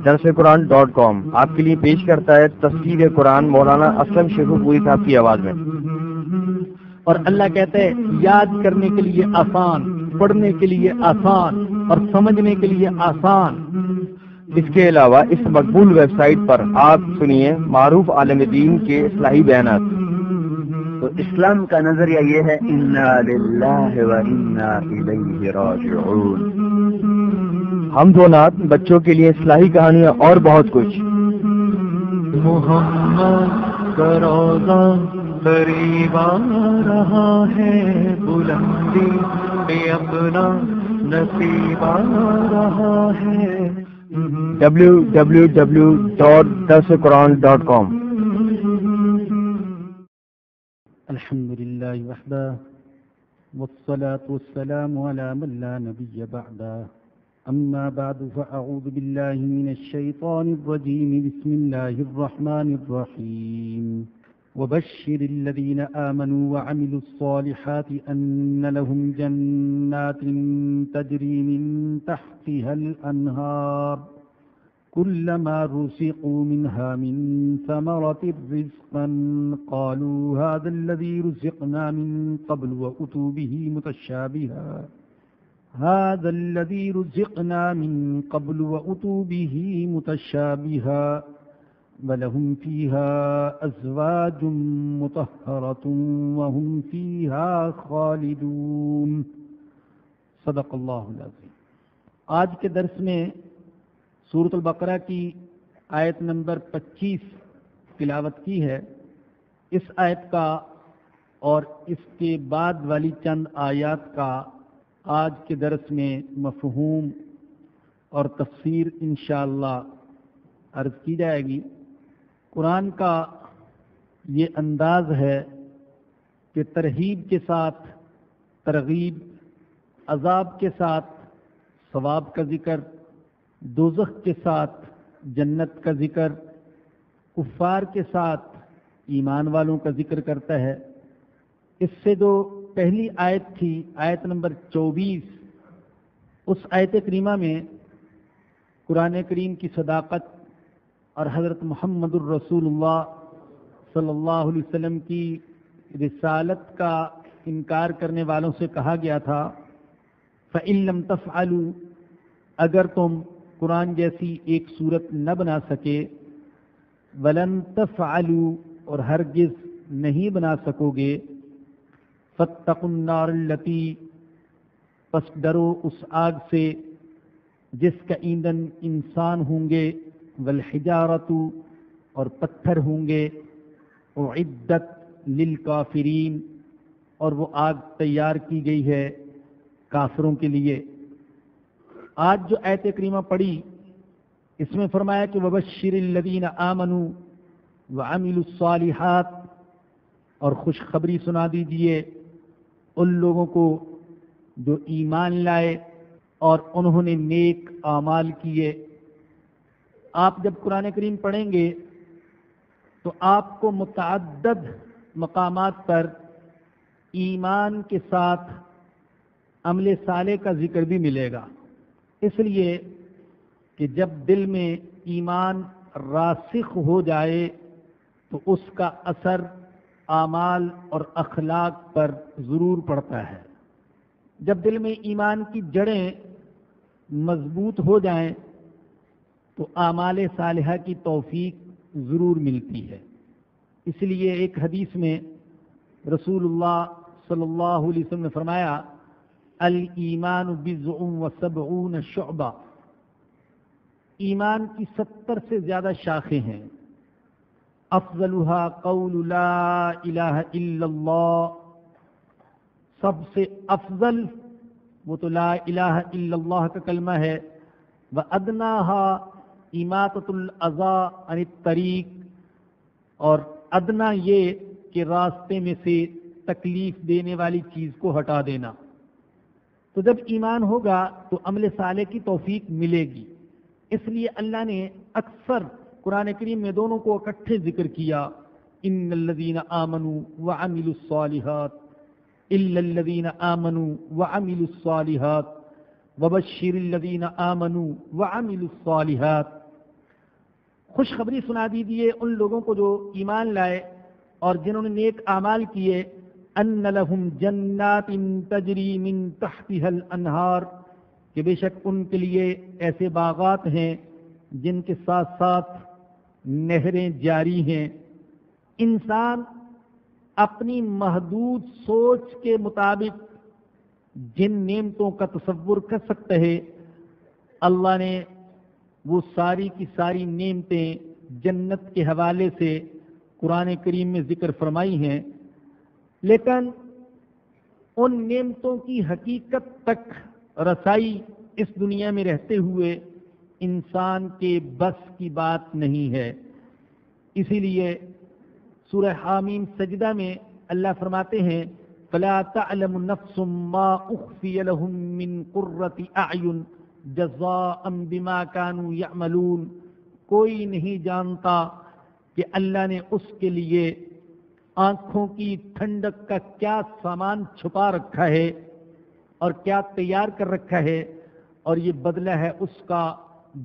درسقرآن.com آپ کے لیے پیش کرتا ہے تفسیر قرآن مولانا اسلم شیخو پوری صاحب کی آواز میں۔ اور اللہ کہتا ہے یاد کرنے کے لیے آسان، پڑھنے کے لیے آسان اور سمجھنے کے لیے آسان۔ اس کے علاوہ اس مقبول ویب سائٹ پر آپ سنیے معروف عالم دین کے اصلاحی بیانات۔ تو اسلام کا نظریہ یہ ہے انا للہ و انا الیہ راجعون۔ حمد و نعت، بچوں کے لیے اصلاحی کہانیاں اور بہت کچھ۔ محمد کا روضہ قریب آ رہا ہے، بلندی میں اپنا نصیب آ رہا ہے۔ www.darsequran.com الحمد لله وحده والصلاة والسلام على من لا نبي بعده، أما بعد فأعوذ بالله من الشيطان الرجيم، بسم الله الرحمن الرحيم، وبشر الذين آمنوا وعملوا الصالحات أن لهم جنات تجري من تحتها الأنهار كلما رزقوا منها من ثمرة رزقا قالوا هذا الذي رزقنا من قبل وأتوا به متشابها ولهم فيها أزواج مطهرة وهم فيها خالدون۔ صدق اللہ العظیم۔ آج کے درس میں سورۃ البقرہ کی آیت نمبر 25 تلاوت کی ہے۔ اس آیت کا اور اس کے بعد والی چند آیات کا آج کے درس میں مفہوم اور تفسیر انشاءاللہ عرض کی جائے گی۔ قرآن کا یہ انداز ہے کہ ترغیب کے ساتھ ترغیب، عذاب کے ساتھ ثواب کا ذکر، دوزخ کے ساتھ جنت کا ذکر، کفار کے ساتھ ایمان والوں کا ذکر کرتا ہے۔ اس سے جو پہلی آیت تھی، آیت نمبر 24، اس آیت کریمہ میں قرآن کریم کی صداقت اور حضرت محمد الرسول اللہ صلی اللہ علیہ وسلم کی رسالت کا انکار کرنے والوں سے کہا گیا تھا فَإِن لَّمْ تَفْعَلُوا، اگر تم قرآن جیسی ایک صورت نہ بنا سکے، وَلَن تَفْعَلُوا، اور ہرگز نہیں بنا سکو گے، فَاتَّقُوا النَّارَ الَّتِي، پس ڈرو اس آگ سے جس کا ایندھن انسان ہوں گے، وَالْحِجَارَةُ، اور پتھر ہوں گے، اُعِدَّتْ لِلْكَافِرِينَ، اور وہ آگ تیار کی گئی ہے کافروں کے لیے۔ آج جو آیت کریمہ پڑھی، اس میں فرمایا کہ وَبَشِّرِ الَّذِينَ آمَنُوا وَعَمِلُوا الصَّالِحَاتِ، اور خوشخبری سنا دیجئے ان لوگوں کو جو ایمان لائے اور انہوں نے نیک اعمال کیے۔ آپ جب قرآن کریم پڑھیں گے تو آپ کو متعدد مقامات پر ایمان کے ساتھ عمل صالح کا ذکر بھی ملے گا، اس لیے کہ جب دل میں ایمان راسخ ہو جائے تو اس کا اثر اعمال اور اخلاق پر ضرور پڑتا ہے۔ جب دل میں ایمان کی جڑیں مضبوط ہو جائیں تو اعمال صالحہ کی توفیق ضرور ملتی ہے۔ اس لیے ایک حدیث میں رسول اللہ صلی اللہ علیہ وسلم نے فرمایا الایمان بضع و70 شعبہ، ایمان کی 70 سے زیادہ شاخیں ہیں۔ افضلها قول لا الہ الا اللہ، سب سے افضل وہ تو لا الہ الا اللہ کا کلمہ ہے۔ وادناها اماطۃ الاذى عن الطریق، اور ادنا یہ کہ راستے میں سے تکلیف دینے والی چیز کو ہٹا دینا۔ تو جب ایمان ہوگا تو عمل صالح کی توفیق ملے گی۔ اس لیے اللہ نے اکثر قرآن کریم میں دونوں کو اکٹھے ذکر کیا، ان الذین آمنوا وعملوا الصالحات، الا الذین آمنوا وعملوا الصالحات وبشر الذین آمنوا وعملوا الصالحات، خوشخبری سنا دیجیے ان لوگوں کو جو ایمان لائے اور جنہوں نے نیک اعمال کیے، ان لہم جنات تجری من تحتها الانہار، کہ بے شک ان کے لیے ایسے باغات ہیں جن کے ساتھ ساتھ نہریں جاری ہیں۔ انسان اپنی محدود سوچ کے مطابق جن نعمتوں کا تصور کر سکتا ہے، اللہ نے وہ ساری کی ساری نعمتیں جنت کے حوالے سے قرآن کریم میں ذکر فرمائی ہیں، لیکن ان نعمتوں کی حقیقت تک رسائی اس دنیا میں رہتے ہوئے انسان کے بس کی بات نہیں ہے۔ اسی لیے سورہ حامیم سجدہ میں اللہ فرماتے ہیں فَلَا تَعْلَمُ نَفْسٌ مَّا أُخْفِيَ لَهُم مِّن قُرَّةِ أَعْيُنٍ جَزَاءً بِمَا كَانُوا يَعْمَلُونَ، کوئی نہیں جانتا کہ اللہ نے اس کے لیے آنکھوں کی ٹھنڈک کا کیا سامان چھپا رکھا ہے اور کیا تیار کر رکھا ہے، اور یہ بدلہ ہے اس کا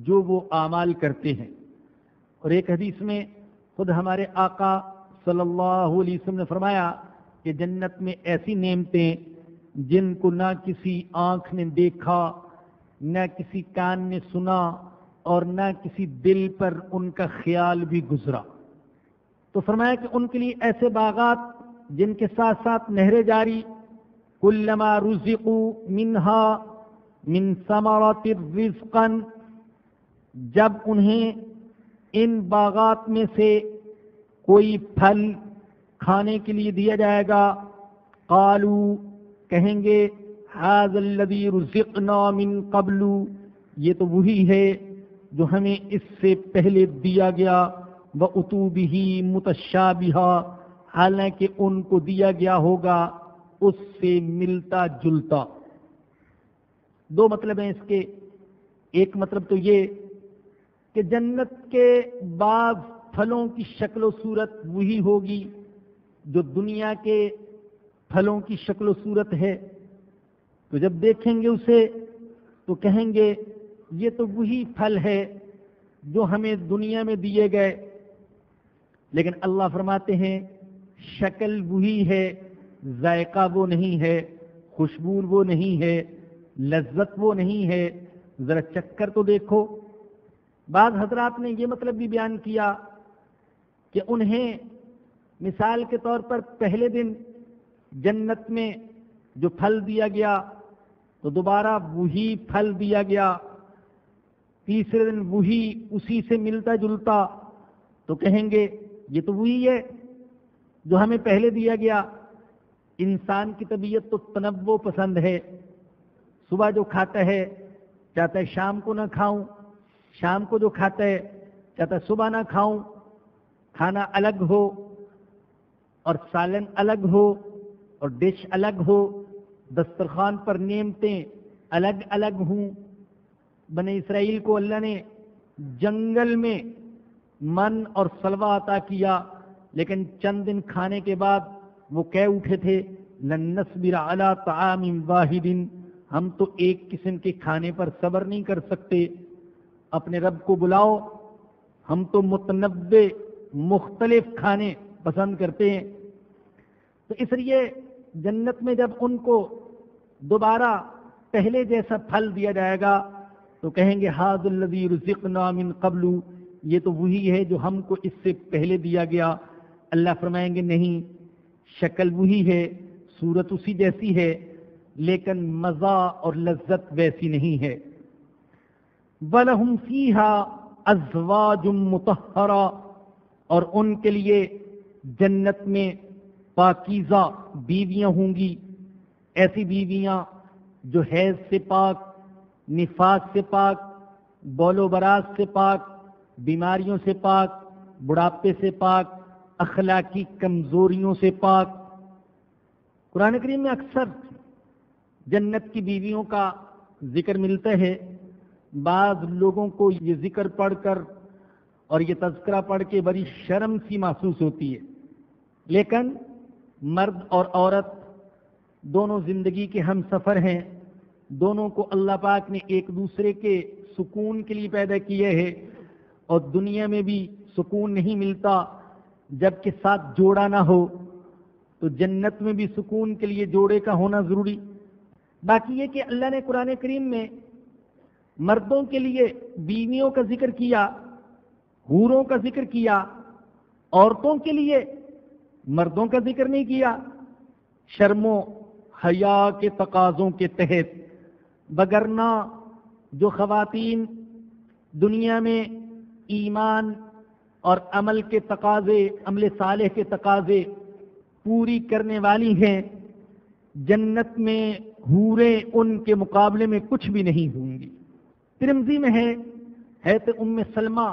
جو وہ اعمال کرتے ہیں۔ اور ایک حدیث میں خود ہمارے آقا صلی اللہ علیہ وسلم نے فرمایا کہ جنت میں ایسی نعمتیں جن کو نہ کسی آنکھ نے دیکھا، نہ کسی کان نے سنا، اور نہ کسی دل پر ان کا خیال بھی گزرا۔ تو فرمایا کہ ان کے لیے ایسے باغات جن کے ساتھ ساتھ نہریں جاری، کلما رزقوا منہا من ثمرات رزقا، جب انہیں ان باغات میں سے کوئی پھل کھانے کے لیے دیا جائے گا، قالوا کہیں گے ھذا الذی رزقنا من قبل، یہ تو وہی ہے جو ہمیں اس سے پہلے دیا گیا، وَأُتُوا بِهِ مُتَشَابِهًا، حالانکہ ان کو دیا گیا ہوگا اس سے ملتا جلتا۔ دو مطلب ہیں اس کے، ایک مطلب تو یہ کہ جنت کے بعض پھلوں کی شکل و صورت وہی ہوگی جو دنیا کے پھلوں کی شکل و صورت ہے، تو جب دیکھیں گے اسے تو کہیں گے یہ تو وہی پھل ہے جو ہمیں دنیا میں دیے گئے، لیکن اللہ فرماتے ہیں شکل وہی ہے، ذائقہ وہ نہیں ہے، خوشبو وہ نہیں ہے، لذت وہ نہیں ہے، ذرا چکھ کر تو دیکھو۔ بعض حضرات نے یہ مطلب بھی بیان کیا کہ انہیں مثال کے طور پر پہلے دن جنت میں جو پھل دیا گیا تو دوبارہ وہی پھل دیا گیا، تیسرے دن وہی اسی سے ملتا جلتا، تو کہیں گے یہ تو وہی ہے جو ہمیں پہلے دیا گیا۔ انسان کی طبیعت تو تنوع پسند ہے، صبح جو کھاتا ہے چاہتا ہے شام کو نہ کھاؤں، شام کو جو کھاتا ہے چاہتا ہے صبح نہ کھاؤں، کھانا الگ ہو اور سالن الگ ہو اور ڈش الگ ہو، دسترخوان پر نعمتیں الگ الگ ہوں۔ بنی اسرائیل کو اللہ نے جنگل میں من اور سلوہ عطا کیا، لیکن چند دن کھانے کے بعد وہ کہہ اٹھے تھے لن نصبر علی طعام واحد، ہم تو ایک قسم کے کھانے پر صبر نہیں کر سکتے، اپنے رب کو بلاؤ، ہم تو متنوع مختلف کھانے پسند کرتے ہیں۔ تو اس لیے جنت میں جب ان کو دوبارہ پہلے جیسا پھل دیا جائے گا تو کہیں گے ھذا الذی رزقنا من قبل، یہ تو وہی ہے جو ہم کو اس سے پہلے دیا گیا۔ اللہ فرمائیں گے نہیں، شکل وہی ہے، صورت اسی جیسی ہے، لیکن مزہ اور لذت ویسی نہیں ہے۔ وَلَهُمْ فِيهَا أَزْوَاجٌ مُطَهَّرَةٌ، اور ان کے لیے جنت میں پاکیزہ بیویاں ہوں گی، ایسی بیویاں جو حیض سے پاک، نفاس سے پاک، بول و براز سے پاک، بیماریوں سے پاک، بڑھاپے سے پاک، اخلاقی کمزوریوں سے پاک۔ قرآن کریم میں اکثر جنت کی بیویوں کا ذکر ملتا ہے، بعض لوگوں کو یہ ذکر پڑھ کر اور یہ تذکرہ پڑھ کے بڑی شرم سی محسوس ہوتی ہے، لیکن مرد اور عورت دونوں زندگی کے ہم سفر ہیں، دونوں کو اللہ پاک نے ایک دوسرے کے سکون کے لیے پیدا کیے ہے، اور دنیا میں بھی سکون نہیں ملتا جب کہ ساتھ جوڑا نہ ہو، تو جنت میں بھی سکون کے لیے جوڑے کا ہونا ضروری۔ باقی یہ کہ اللہ نے قرآن کریم میں مردوں کے لیے بیویوں کا ذکر کیا، حوروں کا ذکر کیا، عورتوں کے لیے مردوں کا ذکر نہیں کیا، شرم و حیا کے تقاضوں کے تحت، بگرنا جو خواتین دنیا میں ایمان اور عمل کے تقاضے، عمل صالح کے تقاضے پوری کرنے والی ہیں، جنت میں حوریں ان کے مقابلے میں کچھ بھی نہیں ہوں گی۔ ترمذی میں ہے حضرت ام سلمہ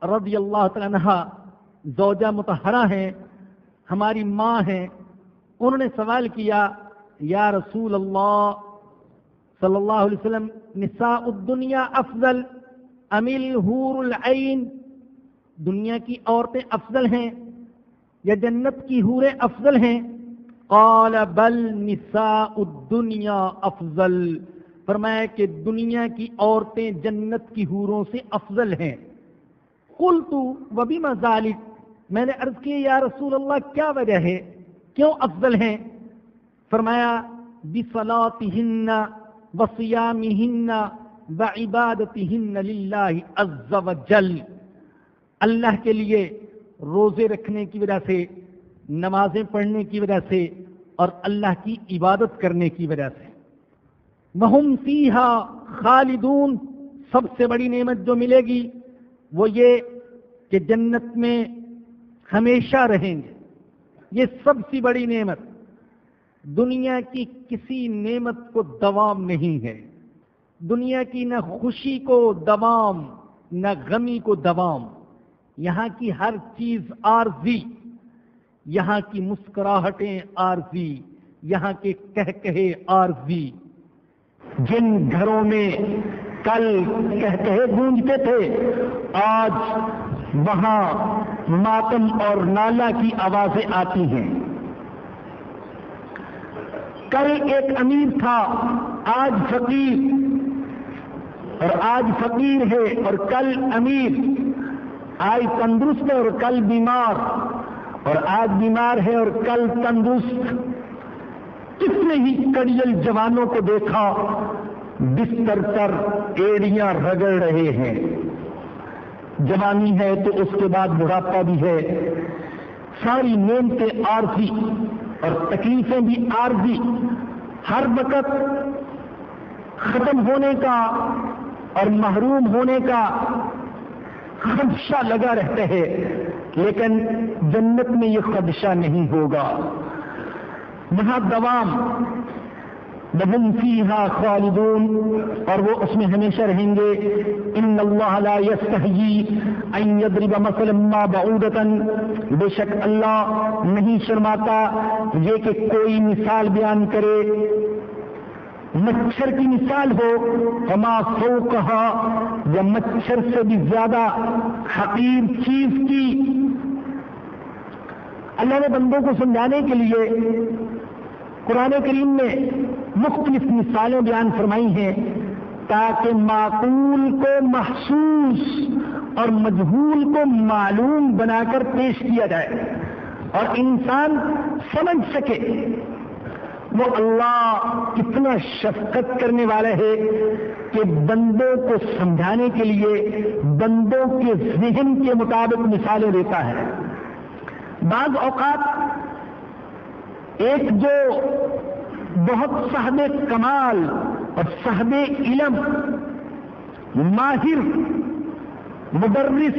رضی اللہ تعالی عنہا زوجہ مطہرہ ہیں، ہماری ماں ہیں، انہوں نے سوال کیا یا رسول اللہ صلی اللہ علیہ وسلم نساء الدنیا افضل ام الحور العین، دنیا کی عورتیں افضل ہیں یا جنت کی حوریں افضل ہیں؟ قال بل نساء الدنیا افضل، فرمایا کہ دنیا کی عورتیں جنت کی حوروں سے افضل ہیں۔ قلت وبما ذلک، میں نے عرض کی یا رسول اللہ کیا وجہ ہے، کیوں افضل ہیں؟ فرمایا بصلاتہن وصیامہن وعبادتہن للہ عز وجل، اللہ کے لیے روزے رکھنے کی وجہ سے، نمازیں پڑھنے کی وجہ سے، اور اللہ کی عبادت کرنے کی وجہ سے۔ وہم فیہا خالدون، سب سے بڑی نعمت جو ملے گی وہ یہ کہ جنت میں ہمیشہ رہیں گے، یہ سب سے بڑی نعمت۔ دنیا کی کسی نعمت کو دوام نہیں ہے، دنیا کی نہ خوشی کو دوام نہ غمی کو دوام، یہاں کی ہر چیز عارضی، یہاں کی مسکراہٹیں عارضی، یہاں کے کہکہے عارضی۔ جن گھروں میں کل کہکہے گونجتے تھے آج وہاں ماتم اور نالہ کی آوازیں آتی ہیں۔ کل ایک امیر تھا آج فقیر، اور آج فقیر ہے اور کل امیر، آج تندرست ہے اور کل بیمار، اور آج بیمار ہے اور کل تندرست۔ کتنے ہی کڑیل جوانوں کو دیکھا بستر پر ایڑیاں رگڑ رہے ہیں۔ جوانی ہے تو اس کے بعد بڑھاپا بھی ہے، ساری نعمتیں عارضی اور تکلیفیں بھی عارضی، ہر وقت ختم ہونے کا اور محروم ہونے کا خدشہ لگا رہتا ہے، لیکن جنت میں یہ خدشہ نہیں ہوگا، وہاں دوام۔ وَهُمْ فِيهَا خَالِدُونَ، اور وہ اس میں ہمیشہ رہیں گے۔ ان اللہ لا يستحيي ان يضرب مثلا ما بعودة، بے شک اللہ نہیں شرماتا یہ کہ کوئی مثال بیان کرے، مچھر کی مثال ہو، فما فوقها، یا مچھر سے بھی زیادہ حقیر چیز کی۔ اللہ نے بندوں کو سمجھانے کے لیے قرآن کریم میں مختلف مثالیں بیان فرمائی ہیں تاکہ معقول کو محسوس اور مجہول کو معلوم بنا کر پیش کیا جائے اور انسان سمجھ سکے وہ اللہ کتنا شفقت کرنے والا ہے کہ بندوں کو سمجھانے کے لیے بندوں کے ذہن کے مطابق مثالیں دیتا ہے۔ بعض اوقات ایک جو بہت صاحب کمال اور صاحب علم، ماہر، مدرس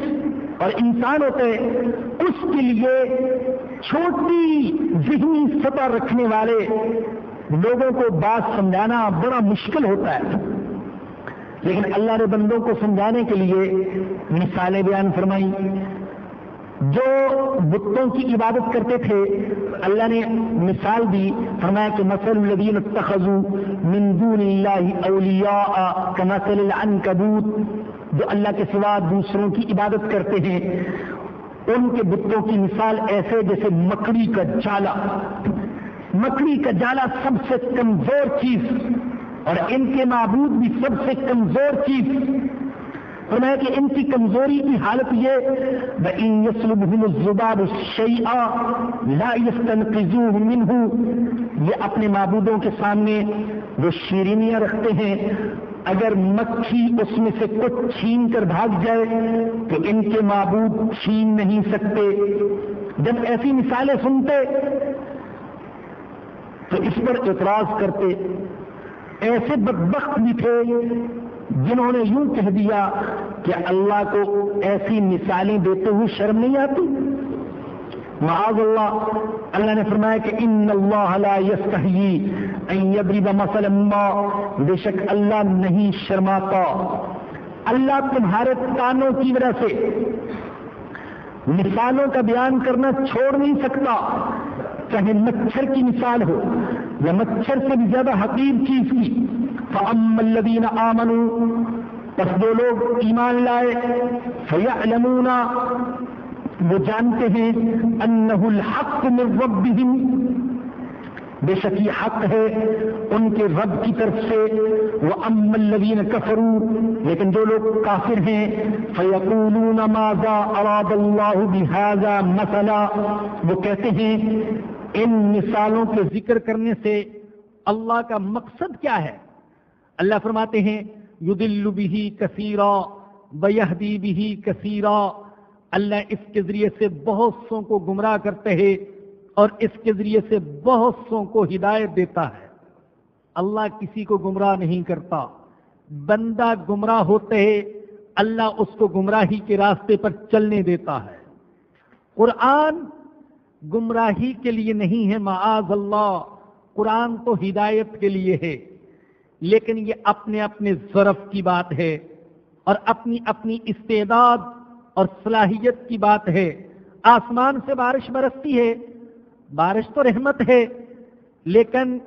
اور انسان ہوتے ہیں، اس کے لیے چھوٹی ذہنی سطح رکھنے والے لوگوں کو بات سمجھانا بڑا مشکل ہوتا ہے، لیکن اللہ نے بندوں کو سمجھانے کے لیے مثالیں بیان فرمائی۔ جو بتوں کی عبادت کرتے تھے اللہ نے مثال دی، فرمایا کہ مثل الذین اتخذوا من دون اللہ اولیاء کمثل العنکبوت، جو اللہ کے سوا دوسروں کی عبادت کرتے ہیں ان کے بتوں کی مثال ایسے جیسے مکڑی کا جالا۔ مکڑی کا جالا سب سے کمزور چیز اور ان کے معبود بھی سب سے کمزور چیز. فرمایا کہ ان کی کمزوری کی حالت یہ وَإِن يَسْلُبْهُمُ الذُّبَابُ شَيْئًا لَا يَسْتَنْقِذُوهُ مِنْهُ. یہ اپنے معبودوں کے سامنے وہ شیرینیاں رکھتے ہیں، اگر مکھی اس میں سے کچھ چھین کر بھاگ جائے تو ان کے معبود چھین نہیں سکتے. جب ایسی مثالیں سنتے تو اس پر اعتراض کرتے. ایسے بدبخت بھی تھے جنہوں نے یوں کہہ دیا کہ اللہ کو ایسی مثالیں دیتے ہوئے شرم نہیں آتی. معاذ اللہ. اللہ نے فرمایا کہ ان اللہ لا یستحیی ان یضرب مثلا ما، بے شک اللہ نہیں شرماتا. اللہ تمہارے کانوں کی وجہ سے مثالوں کا بیان کرنا چھوڑ نہیں سکتا، چاہے مچھر کی مثال ہو یا مچھر سے بھی زیادہ حقیر چیز کی. فَأَمَّا الَّذِينَ آمَنُوا، پس جو لوگ ایمان لائے، فَيَعْلَمُونَ، وہ جانتے ہیں، أَنَّهُ الْحَقُّ مِنْ رَبِّهِمْ، بے شک یہ حق ہے ان کے رب کی طرف سے. وَأَمَّا الَّذِينَ كَفَرُوا، لیکن جو لوگ کافر ہیں، فَيَقُولُونَ مَاذَا أَرَادَ اللَّهُ بِهَذَا مَثَلًا، وہ کہتے ہیں ان مثالوں کے ذکر کرنے سے اللہ کا مقصد کیا ہے؟ اللہ فرماتے ہیں یضل بہ کثیرا ویہدی بہ کثیرا. اللہ اس کے ذریعے سے بہت سوں کو گمراہ کرتے ہیں اور اس کے ذریعے سے بہت سوں کو ہدایت دیتا ہے. اللہ کسی کو گمراہ نہیں کرتا. بندہ گمراہ ہوتے ہے اللہ اس کو گمراہی کے راستے پر چلنے دیتا ہے. قرآن گمراہی کے لیے نہیں ہے معاذ اللہ. قرآن تو ہدایت کے لیے ہے، لیکن یہ اپنے اپنے ظرف کی بات ہے اور اپنی اپنی استعداد اور صلاحیت کی بات ہے. آسمان سے بارش برستی ہے، بارش تو رحمت ہے، لیکن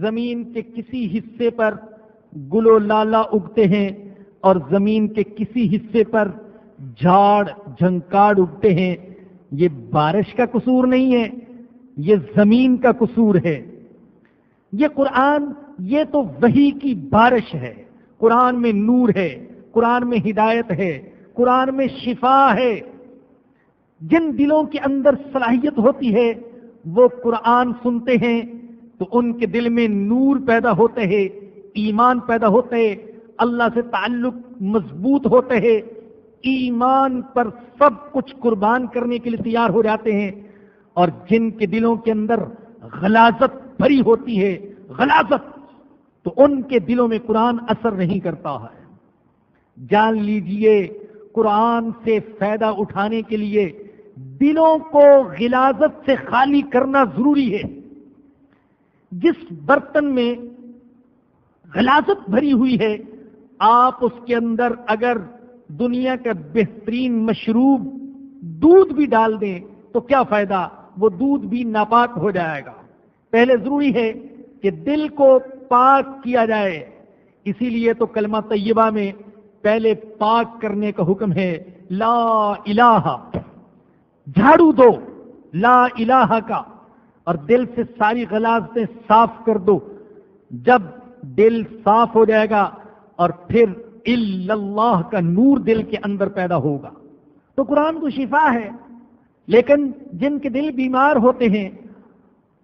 زمین کے کسی حصے پر گل و لالا اگتے ہیں اور زمین کے کسی حصے پر جھاڑ جھنکاڑ اگتے ہیں. یہ بارش کا قصور نہیں ہے، یہ زمین کا قصور ہے. یہ قرآن یہ تو وحی کی بارش ہے. قرآن میں نور ہے، قرآن میں ہدایت ہے، قرآن میں شفا ہے. جن دلوں کے اندر صلاحیت ہوتی ہے وہ قرآن سنتے ہیں تو ان کے دل میں نور پیدا ہوتے ہیں، ایمان پیدا ہوتے ہیں، اللہ سے تعلق مضبوط ہوتے ہیں، ایمان پر سب کچھ قربان کرنے کے لیے تیار ہو جاتے ہیں. اور جن کے دلوں کے اندر غلاظت بھری ہوتی ہے، غلاظت، تو ان کے دلوں میں قرآن اثر نہیں کرتا ہے. جان لیجئے قرآن سے فائدہ اٹھانے کے لیے دلوں کو غلاظت سے خالی کرنا ضروری ہے. جس برتن میں غلاظت بھری ہوئی ہے آپ اس کے اندر اگر دنیا کا بہترین مشروب دودھ بھی ڈال دیں تو کیا فائدہ، وہ دودھ بھی ناپاک ہو جائے گا. پہلے ضروری ہے کہ دل کو پاک کیا جائے. اسی لیے تو کلمہ طیبہ میں پہلے پاک کرنے کا حکم ہے. لا الہ، جھاڑو دو لا الہ کا اور دل سے ساری غلاظتیں صاف کر دو. جب دل صاف ہو جائے گا اور پھر الا اللہ کا نور دل کے اندر پیدا ہوگا. تو قرآن تو شفا ہے، لیکن جن کے دل بیمار ہوتے ہیں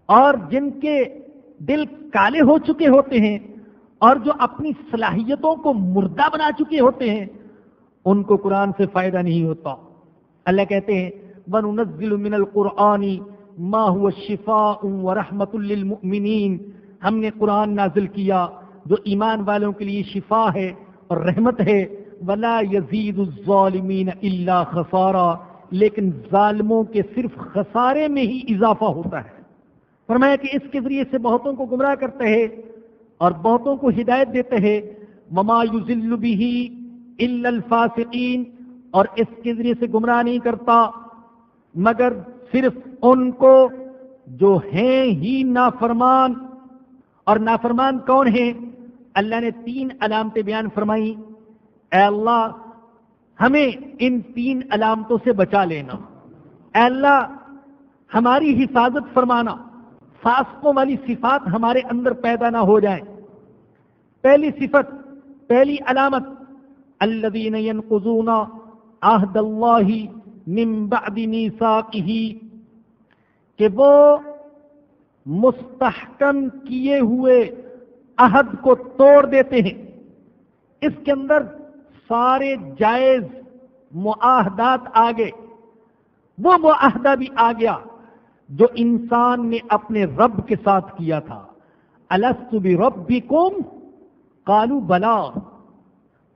اور جن کے دل کالے ہو چکے ہوتے ہیں اور جو اپنی صلاحیتوں کو مردہ بنا چکے ہوتے ہیں ان کو قرآن سے فائدہ نہیں ہوتا. اللہ کہتے ہیں وَنُنَزِّلُ مِنَ الْقُرْآنِ مَا هُوَ شِفَاءٌ وَرَحْمَةٌ لِّلْمُؤْمِنِينَ، ہم نے قرآن نازل کیا جو ایمان والوں کے لیے شفا ہے اور رحمت ہے. وَلَا يَزِيدُ الظَّالِمِينَ إِلَّا خَسَارًا، لیکن ظالموں کے صرف خسارے میں ہی اضافہ ہوتا ہے. فرمایا کہ اس کے ذریعے سے بہتوں کو گمراہ کرتے ہیں اور بہتوں کو ہدایت دیتے ہیں. وَمَا يُضِلُّ بِهِ إِلَّا الْفَاسِقِينَ، اور اس کے ذریعے سے گمراہ نہیں کرتا مگر صرف ان کو جو ہیں ہی نافرمان. اور نافرمان کون ہیں؟ اللہ نے 3 علامتیں بیان فرمائی. اے اللہ ہمیں ان 3 علامتوں سے بچا لینا. اے اللہ ہماری حفاظت فرمانا، فاسقوں والی صفات ہمارے اندر پیدا نہ ہو جائیں. پہلی صفت، پہلی علامت، الذین ینقضون عہد اللہ من بعد میثاقہ، کہ وہ مستحکم کیے ہوئے عہد کو توڑ دیتے ہیں۔ اس کے اندر سارے جائز معاہدات آ گئے، وہ معاہدہ بھی آ گیا جو انسان نے اپنے رب کے ساتھ کیا تھا۔ الست بربکم قالوا بلا،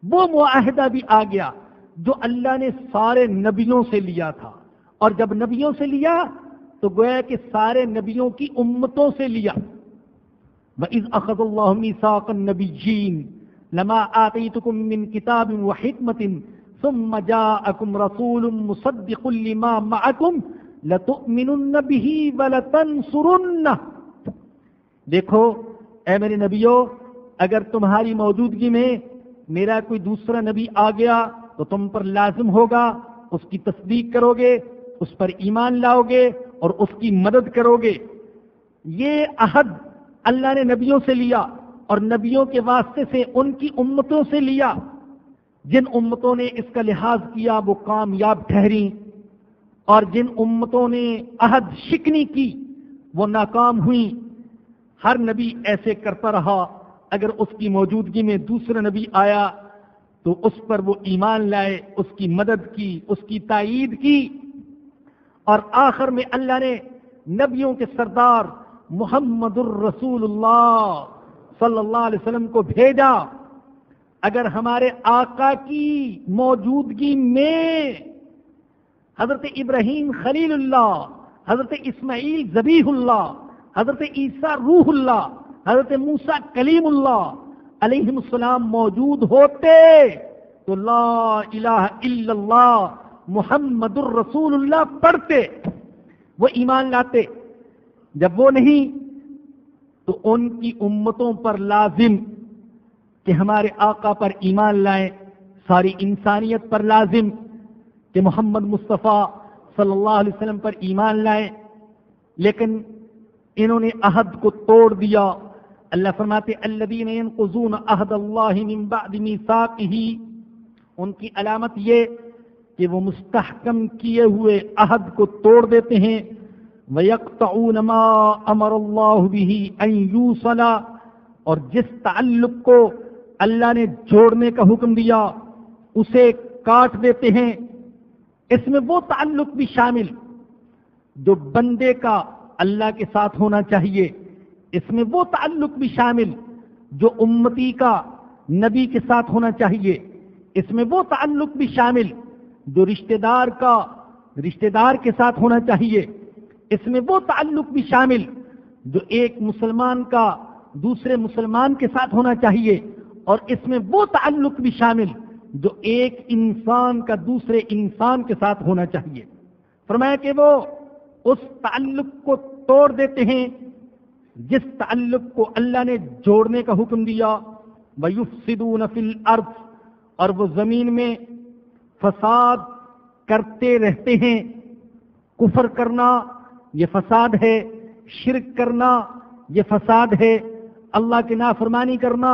وہ معاہدہ بھی آ گیا جو اللہ نے سارے نبیوں سے لیا تھا، اور جب نبیوں سے لیا تو گویا کہ سارے نبیوں کی امتوں سے لیا۔ وَإِذْ أَخَذَ اللَّهُ مِيثَاقَ النَّبِيِّينَ لَمَا آتَيْتُكُم مِّن كِتَابٍ وَحِكْمَةٍ ثُمَّ جَاءَكُمْ رَسُولٌ مُصَدِّقٌ لِّمَا مَعَكُمْ لَتُؤْمِنُنَّ بِهِ وَلَتَنصُرُنَّهُ۔ دیکھو اے میرے نبیوں، اگر تمہاری موجودگی میں میرا کوئی دوسرا نبی آ گیا تو تم پر لازم ہوگا اس کی تصدیق کرو گے، اس پر ایمان لاؤ گے اور اس کی مدد کرو گے۔ یہ عہد اللہ نے نبیوں سے لیا اور نبیوں کے واسطے سے ان کی امتوں سے لیا۔ جن امتوں نے اس کا لحاظ کیا وہ کامیاب ٹھہری، اور جن امتوں نے عہد شکنی کی وہ ناکام ہوئیں۔ ہر نبی ایسے کرتا رہا، اگر اس کی موجودگی میں دوسرا نبی آیا تو اس پر وہ ایمان لائے، اس کی مدد کی، اس کی تائید کی، اور آخر میں اللہ نے نبیوں کے سردار محمد الرسول اللہ صلی اللہ علیہ وسلم کو بھیجا۔ اگر ہمارے آقا کی موجودگی میں حضرت ابراہیم خلیل اللہ، حضرت اسماعیل ذبیح اللہ، حضرت عیسیٰ روح اللہ، حضرت موسیٰ کلیم اللہ علیہ السلام موجود ہوتے تو لا الہ الا اللہ محمد الرسول اللہ پڑھتے، وہ ایمان لاتے۔ جب وہ نہیں تو ان کی امتوں پر لازم کہ ہمارے آقا پر ایمان لائیں، ساری انسانیت پر لازم کہ محمد مصطفیٰ صلی اللہ علیہ وسلم پر ایمان لائیں، لیکن انہوں نے عہد کو توڑ دیا۔ اللہ فرماتے الذین ینقضون عہد اللہ من بعد میثاقہ، ان کی علامت یہ کہ وہ مستحکم کیے ہوئے عہد کو توڑ دیتے ہیں۔ وَيَقْطَعُونَ مَا أَمَرَ اللَّهُ بِهِ أَن يُوصَلَ، اور جس تعلق کو اللہ نے جوڑنے کا حکم دیا اسے کاٹ دیتے ہیں۔ اس میں وہ تعلق بھی شامل جو بندے کا اللہ کے ساتھ ہونا چاہیے، اس میں وہ تعلق بھی شامل جو امتی کا نبی کے ساتھ ہونا چاہیے، اس میں وہ تعلق بھی شامل جو رشتہ دار کا رشتہ دار کے ساتھ ہونا چاہیے، اس میں وہ تعلق بھی شامل جو ایک مسلمان کا دوسرے مسلمان کے ساتھ ہونا چاہیے، اور اس میں وہ تعلق بھی شامل جو ایک انسان کا دوسرے انسان کے ساتھ ہونا چاہیے۔ فرمایا کہ وہ اس تعلق کو توڑ دیتے ہیں جس تعلق کو اللہ نے جوڑنے کا حکم دیا۔ وَيُفْسِدُونَ فِي الْأَرْضِ، اور وہ زمین میں فساد کرتے رہتے ہیں۔ کفر کرنا یہ فساد ہے، شرک کرنا یہ فساد ہے، اللہ کی نافرمانی کرنا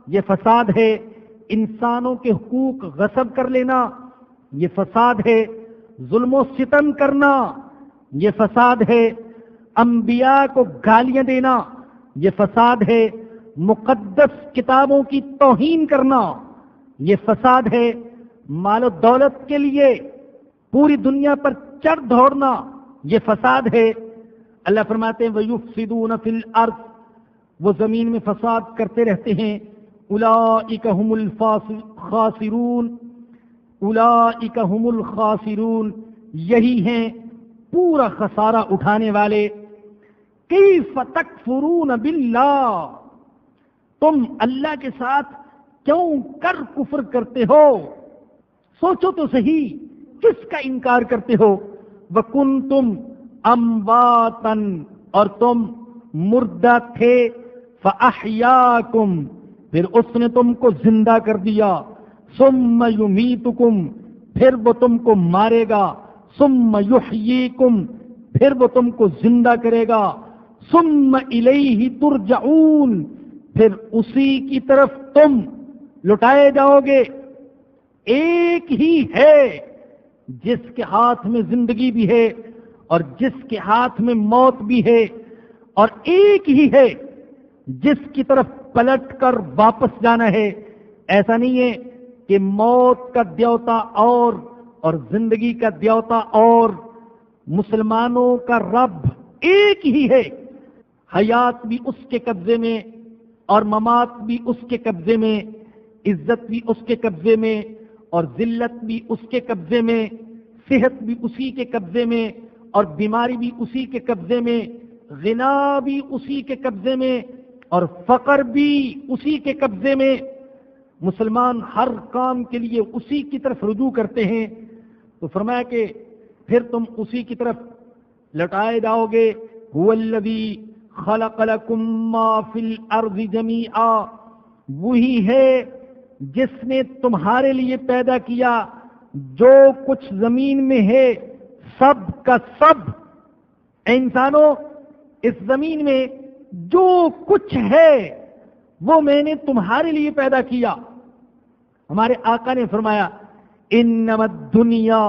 یہ فساد ہے، انسانوں کے حقوق غصب کر لینا یہ فساد ہے، ظلم و ستم کرنا یہ فساد ہے، انبیاء کو گالیاں دینا یہ فساد ہے، مقدس کتابوں کی توہین کرنا یہ فساد ہے، مال و دولت کے لیے پوری دنیا پر چڑھ دوڑنا یہ فساد ہے۔ اللہ فرماتے ہیں وَيُفْسِدُونَ فِي الْأَرْضِ، وہ زمین میں فساد کرتے رہتے ہیں۔ اولئک هم الخاسرون، اولئک هم الخاسرون، یہی ہیں پورا خسارہ اٹھانے والے۔ کیف تکفرون باللہ، تم اللہ کے ساتھ کیوں کر کفر کرتے ہو؟ سوچو تو صحیح، کس کا انکار کرتے ہو؟ وَكُنْتُمْ أَمْوَاتًا، اور تم مردہ تھے، فَأَحْيَاكُمْ، پھر اس نے تم کو زندہ کر دیا، ثُمَّ يُمِيتُكُمْ، پھر وہ تم کو مارے گا، ثُمَّ يُحْيِيكُمْ، پھر وہ تم کو زندہ کرے گا، ثُمَّ إِلَيْهِ تُرْجَعُونَ، پھر اسی کی طرف تم لٹائے جاؤ گے۔ ایک ہی ہے جس کے ہاتھ میں زندگی بھی ہے اور جس کے ہاتھ میں موت بھی ہے، اور ایک ہی ہے جس کی طرف پلٹ کر واپس جانا ہے۔ ایسا نہیں ہے کہ موت کا دیوتا اور زندگی کا دیوتا اور۔ مسلمانوں کا رب ایک ہی ہے، حیات بھی اس کے قبضے میں اور ممات بھی اس کے قبضے میں، عزت بھی اس کے قبضے میں اور ذلت بھی اس کے قبضے میں، صحت بھی اسی کے قبضے میں اور بیماری بھی اسی کے قبضے میں، غنا بھی اسی کے قبضے میں اور فقر بھی اسی کے قبضے میں۔ مسلمان ہر کام کے لیے اسی کی طرف رجوع کرتے ہیں، تو فرمایا کہ پھر تم اسی کی طرف لٹائے جاؤ گے۔ هو الذی خلق لکم ما فی الارض جمیعا، وہی ہے جس نے تمہارے لیے پیدا کیا جو کچھ زمین میں ہے، سب کا سب۔ اے انسانوں، اس زمین میں جو کچھ ہے وہ میں نے تمہارے لیے پیدا کیا۔ ہمارے آقا نے فرمایا انما الدنیا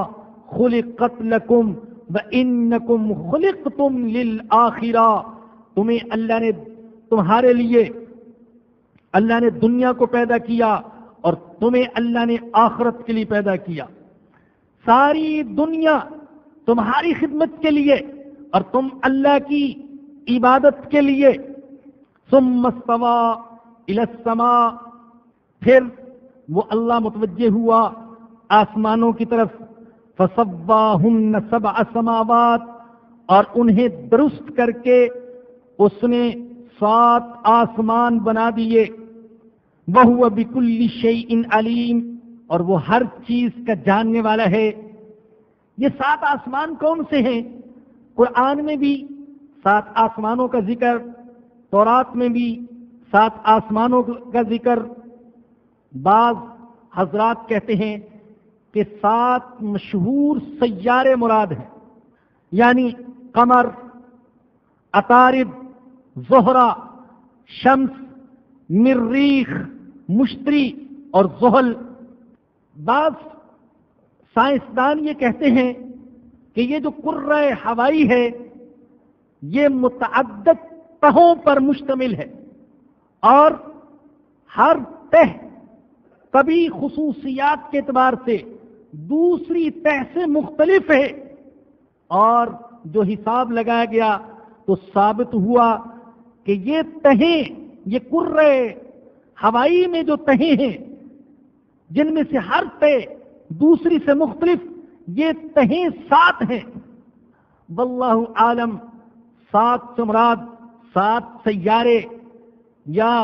خلقت لکم وانکم خلقتم للآخرہ، تمہیں تمہارے لیے اللہ نے دنیا کو پیدا کیا اور تمہیں اللہ نے آخرت کے لیے پیدا کیا۔ ساری دنیا تمہاری خدمت کے لیے اور تم اللہ کی عبادت کے لیے۔ ثم استوى الى السماء، پھر وہ اللہ متوجہ ہوا آسمانوں کی طرف، فسواہن سبع سماوات، اور انہیں درست کر کے اس نے 7 آسمان بنا دیے۔ وَهُوَ بِكُلِّ شَيْءٍ عَلِيمٌ، اور وہ ہر چیز کا جاننے والا ہے۔ یہ 7 آسمان کون سے ہیں؟ قرآن میں بھی 7 آسمانوں کا ذکر، تورات میں بھی 7 آسمانوں کا ذکر۔ بعض حضرات کہتے ہیں کہ 7 مشہور سیارے مراد ہیں، یعنی قمر، عطارد، زہرہ، شمس، مریخ، مشتری اور زحل۔ بعض سائنسدان یہ کہتے ہیں کہ یہ جو کرۂ ہوائی ہے یہ متعدد تہوں پر مشتمل ہے، اور ہر تہ کبھی خصوصیات کے اعتبار سے دوسری تہ سے مختلف ہے، اور جو حساب لگایا گیا تو ثابت ہوا کہ یہ تہیں، یہ کرۂ ہوائی میں جو تہیں ہیں جن میں سے ہر تہ دوسری سے مختلف، یہ تہیں 7 ہیں۔ واللہ عالم 7 سے مراد 7 سیارے یا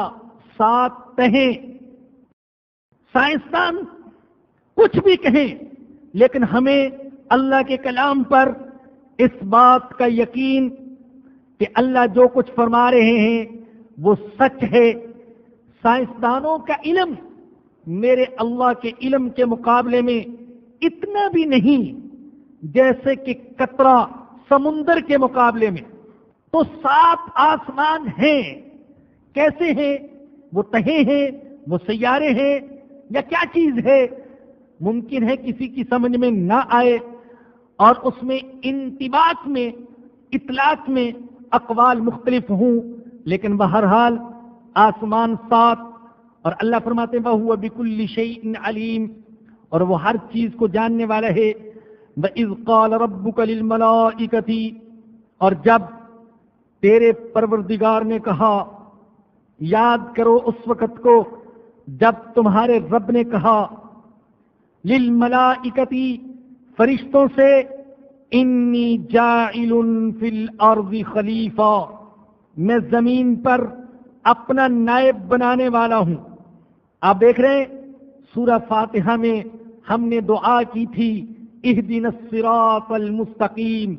7 تہیں۔ سائنسدان کچھ بھی کہیں، لیکن ہمیں اللہ کے کلام پر اس بات کا یقین کہ اللہ جو کچھ فرما رہے ہیں وہ سچ ہے۔ سائنسدانوں کا علم میرے اللہ کے علم کے مقابلے میں اتنا بھی نہیں جیسے کہ قطرہ سمندر کے مقابلے میں۔ تو 7 آسمان ہیں، کیسے ہیں؟ وہ تہیں ہیں، وہ سیارے ہیں، یا کیا چیز ہے؟ ممکن ہے کسی کی سمجھ میں نہ آئے اور اس میں انطباق میں، اطلاق میں اقوال مختلف ہوں، لیکن بہرحال آسمان 7، اور اللہ فرماتے ہیں وَهُوَ بِكُلِّ شَيْءٍ عَلِيمٌ، اور وہ ہر چیز کو جاننے والا ہے۔ وَإِذْ قَالَ رَبُّكَ لِلْمَلَائِكَةِ، اور جب تیرے پروردگار نے کہا، یاد کرو اس وقت کو جب تمہارے رب نے کہا لِلْمَلَائِكَةِ، فرشتوں سے، انی جاعل فی الارض خلیفہ، میں زمین پر اپنا نائب بنانے والا ہوں۔ آپ دیکھ رہے ہیں سورہ فاتحہ میں ہم نے دعا کی تھی اہدنا الصراط المستقیم،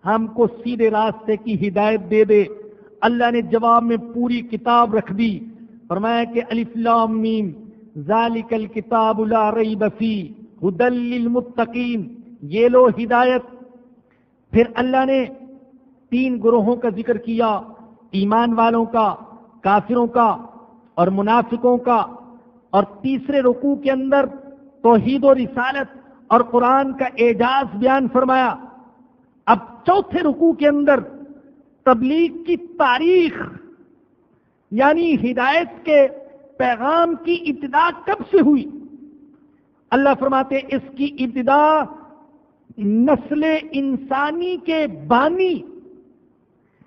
ہم کو سیدھے راستے کی ہدایت دے دے۔ اللہ نے جواب میں پوری کتاب رکھ دی، فرمایا کہ الف لام میم ذالک الکتاب لا ریب فیہ ھدی للمتقین، یہ لو ہدایت۔ پھر اللہ نے 3 گروہوں کا ذکر کیا، ایمان والوں کا، کافروں کا اور منافقوں کا، اور تیسرے رکوع کے اندر توحید و رسالت اور قرآن کا اعجاز بیان فرمایا. اب چوتھے رکوع کے اندر تبلیغ کی تاریخ، یعنی ہدایت کے پیغام کی ابتدا کب سے ہوئی؟ اللہ فرماتے ہیں اس کی ابتدا نسل انسانی کے بانی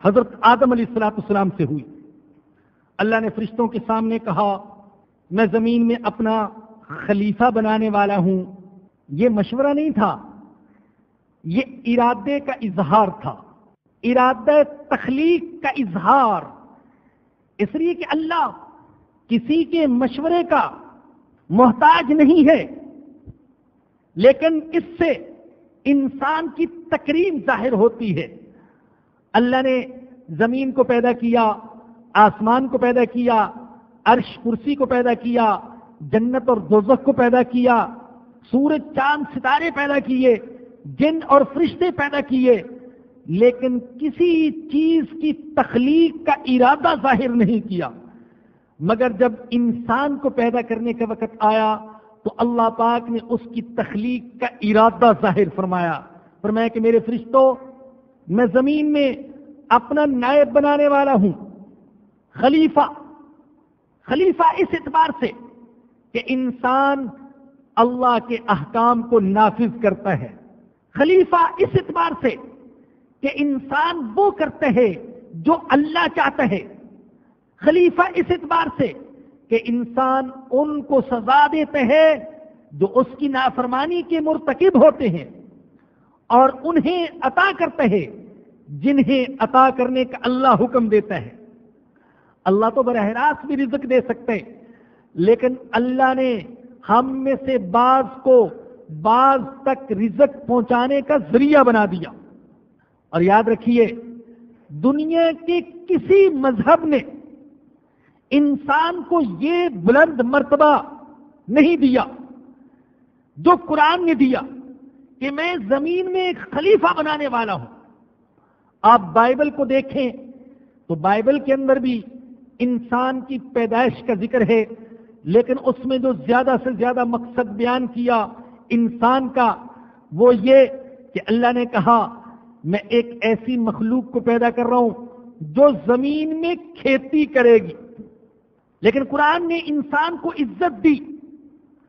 حضرت آدم علیہ السلام سے ہوئی. اللہ نے فرشتوں کے سامنے کہا میں زمین میں اپنا خلیفہ بنانے والا ہوں. یہ مشورہ نہیں تھا، یہ ارادے کا اظہار تھا، ارادہ تخلیق کا اظہار. اس لیے کہ اللہ کسی کے مشورے کا محتاج نہیں ہے، لیکن اس سے انسان کی تکریم ظاہر ہوتی ہے. اللہ نے زمین کو پیدا کیا، آسمان کو پیدا کیا، عرش کرسی کو پیدا کیا، جنت اور دوزخ کو پیدا کیا، سورج چاند ستارے پیدا کیے، جن اور فرشتے پیدا کیے، لیکن کسی چیز کی تخلیق کا ارادہ ظاہر نہیں کیا. مگر جب انسان کو پیدا کرنے کا وقت آیا تو اللہ پاک نے اس کی تخلیق کا ارادہ ظاہر فرمایا. فرمایا کہ میرے فرشتوں، میں زمین میں اپنا نائب بنانے والا ہوں، خلیفہ. خلیفہ اس اعتبار سے کہ انسان اللہ کے احکام کو نافذ کرتا ہے. خلیفہ اس اعتبار سے کہ انسان وہ کرتے ہیں جو اللہ چاہتا ہے. خلیفہ اس اعتبار سے کہ انسان ان کو سزا دیتے ہیں جو اس کی نافرمانی کے مرتکب ہوتے ہیں، اور انہیں عطا کرتے ہیں جنہیں عطا کرنے کا اللہ حکم دیتا ہے. اللہ تو براہ راست بھی رزق دے سکتے، لیکن اللہ نے ہم میں سے بعض کو بعض تک رزق پہنچانے کا ذریعہ بنا دیا. اور یاد رکھیے، دنیا کے کسی مذہب نے انسان کو یہ بلند مرتبہ نہیں دیا جو قرآن نے دیا کہ میں زمین میں ایک خلیفہ بنانے والا ہوں. آپ بائبل کو دیکھیں تو بائبل کے اندر بھی انسان کی پیدائش کا ذکر ہے، لیکن اس میں جو زیادہ سے زیادہ مقصد بیان کیا انسان کا وہ یہ کہ اللہ نے کہا میں ایک ایسی مخلوق کو پیدا کر رہا ہوں جو زمین میں کھیتی کرے گی. لیکن قرآن نے انسان کو عزت دی،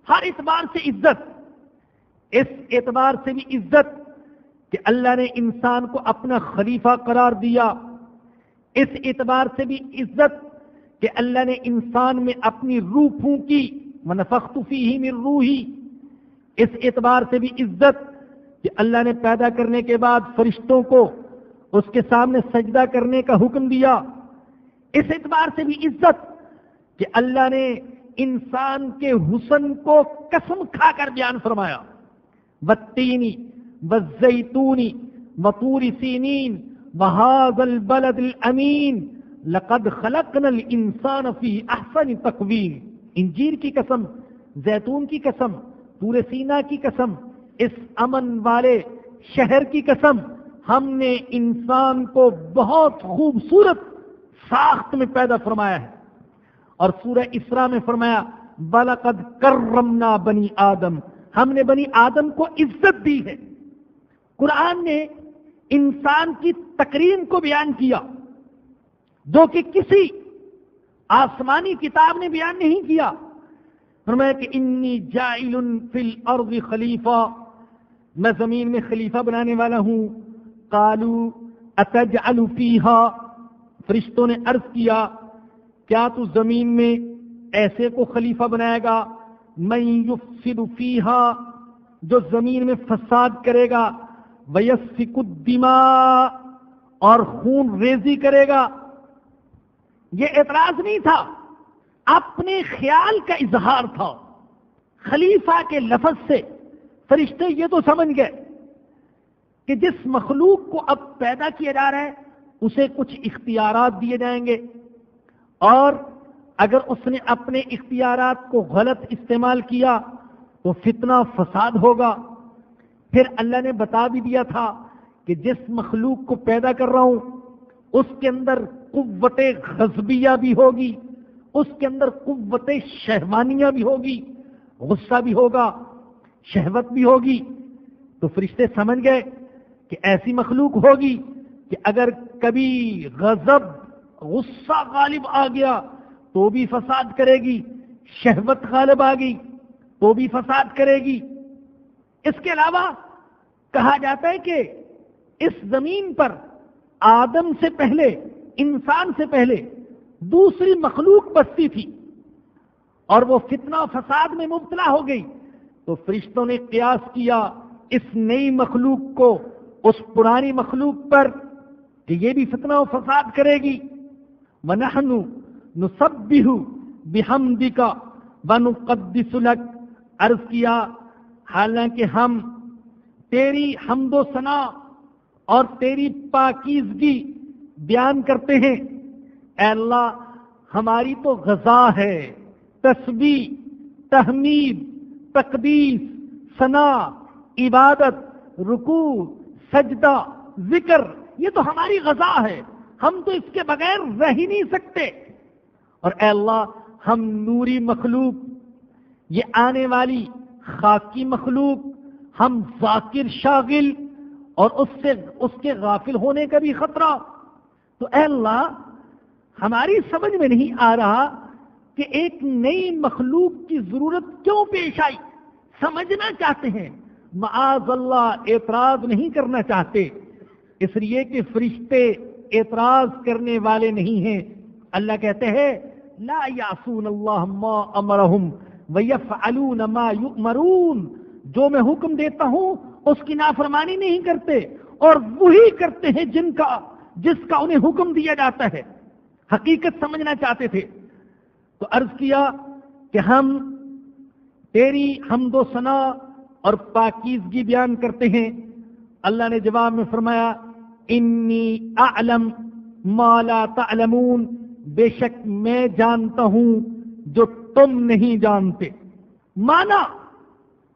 ہر اعتبار سے عزت. اس اعتبار سے بھی عزت کہ اللہ نے انسان کو اپنا خلیفہ قرار دیا. اس اعتبار سے بھی عزت کہ اللہ نے انسان میں اپنی روح پھونکی، وَنَفَخْتُ فِيهِ مِن رُوحِي. اس اعتبار سے بھی عزت کہ اللہ نے پیدا کرنے کے بعد فرشتوں کو اس کے سامنے سجدہ کرنے کا حکم دیا. اس اعتبار سے بھی عزت کہ اللہ نے انسان کے حسن کو قسم کھا کر بیان فرمایا. وَالتِّينِ وَالزَّيْتُونِ وَطُورِ سِينِينَ وَهَذَا الْبَلَدِ الْأَمِينِ لَقَدْ خَلَقْنَا الْإِنسَانَ فِي أَحْسَنِ تَقْوِيمٍ. انجیر کی قسم، زیتون کی قسم، طور سینا کی قسم، اس امن والے شہر کی قسم، ہم نے انسان کو بہت خوبصورت ساخت میں پیدا فرمایا ہے. اور سورہ اسراء میں فرمایا وَلَقَدْ كَرَّمْنَا بَنِي آدم، ہم نے بنی آدم کو عزت دی ہے. قرآن نے انسان کی تکریم کو بیان کیا جو کہ کسی آسمانی کتاب نے بیان نہیں کیا. فرمایا کہ انی جاعل فی الارض خلیفہ، میں زمین میں خلیفہ بنانے والا ہوں. قالوا اتجعل فیہا، فرشتوں نے عرض کیا کیا تو زمین میں ایسے کو خلیفہ بنائے گا من یفسد فیہا، جو زمین میں فساد کرے گا، ویسفک الدماء، اور خون ریزی کرے گا. یہ اعتراض نہیں تھا، اپنے خیال کا اظہار تھا. خلیفہ کے لفظ سے فرشتے یہ تو سمجھ گئے کہ جس مخلوق کو اب پیدا کیا جا رہا ہے اسے کچھ اختیارات دیے جائیں گے، اور اگر اس نے اپنے اختیارات کو غلط استعمال کیا تو فتنہ فساد ہوگا. پھر اللہ نے بتا بھی دیا تھا کہ جس مخلوق کو پیدا کر رہا ہوں اس کے اندر قوت غضبیہ بھی ہوگی، اس کے اندر قوت شہوانیہ بھی ہوگی، غصہ بھی ہوگا، شہوت بھی ہوگی. تو فرشتے سمجھ گئے کہ ایسی مخلوق ہوگی کہ اگر کبھی غضب، غصہ غالب آ گیا تو بھی فساد کرے گی، شہوت غالب آ گئی تو بھی فساد کرے گی. اس کے علاوہ کہا جاتا ہے کہ اس زمین پر آدم سے پہلے، انسان سے پہلے دوسری مخلوق بستی تھی اور وہ فتنہ و فساد میں مبتلا ہو گئی. تو فرشتوں نے قیاس کیا اس نئی مخلوق کو اس پرانی مخلوق پر کہ یہ بھی فتنہ و فساد کرے گی. وَنَحْنُ نُسَبِّحُ بِحَمْدِكَ وَنُقَدِّسُ لَكَ، عرض کیا حالانکہ ہم تیری حمد و ثنا اور تیری پاکیزگی بیان کرتے ہیں. اے اللہ، ہماری تو غذا ہے، تسبیح، تحمید، تقدیس، ثنا، عبادت، رکوع، سجدہ، ذکر، یہ تو ہماری غذا ہے، ہم تو اس کے بغیر رہ ہی نہیں سکتے. اور اے اللہ، ہم نوری مخلوق، یہ آنے والی خاکی مخلوق، ہم ذاکر شاغل اور اس کے غافل ہونے کا بھی خطرہ. تو اے اللہ، ہماری سمجھ میں نہیں آ رہا کہ ایک نئی مخلوق کی ضرورت کیوں پیش آئی. سمجھنا چاہتے ہیں، معاذ اللہ اعتراض نہیں کرنا چاہتے، اس لیے کہ فرشتے اعتراض کرنے والے نہیں ہیں. اللہ کہتے ہیں لا یعصون اللہ ما امرہم ویفعلون ما یؤمرون، جو میں حکم دیتا ہوں اس کی نافرمانی نہیں کرتے اور وہی کرتے ہیں جس کا انہیں حکم دیا جاتا ہے. حقیقت سمجھنا چاہتے تھے. تو عرض کیا کہ ہم تیری حمد و ثنا اور پاکیزگی بیان کرتے ہیں. اللہ نے جواب میں فرمایا انی اعلم ما لا تعلمون، بے شک میں جانتا ہوں جو تم نہیں جانتے. مانا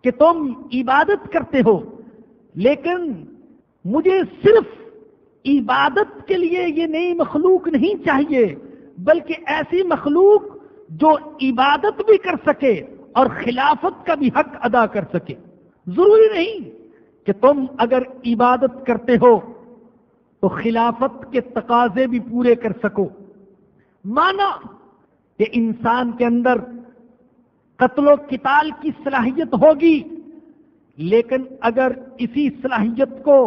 کہ تم عبادت کرتے ہو، لیکن مجھے صرف عبادت کے لیے یہ نئی مخلوق نہیں چاہیے، بلکہ ایسی مخلوق جو عبادت بھی کر سکے اور خلافت کا بھی حق ادا کر سکے. ضروری نہیں کہ تم اگر عبادت کرتے ہو تو خلافت کے تقاضے بھی پورے کر سکو. مانا کہ انسان کے اندر قتل و قتال کی صلاحیت ہوگی، لیکن اگر اسی صلاحیت کو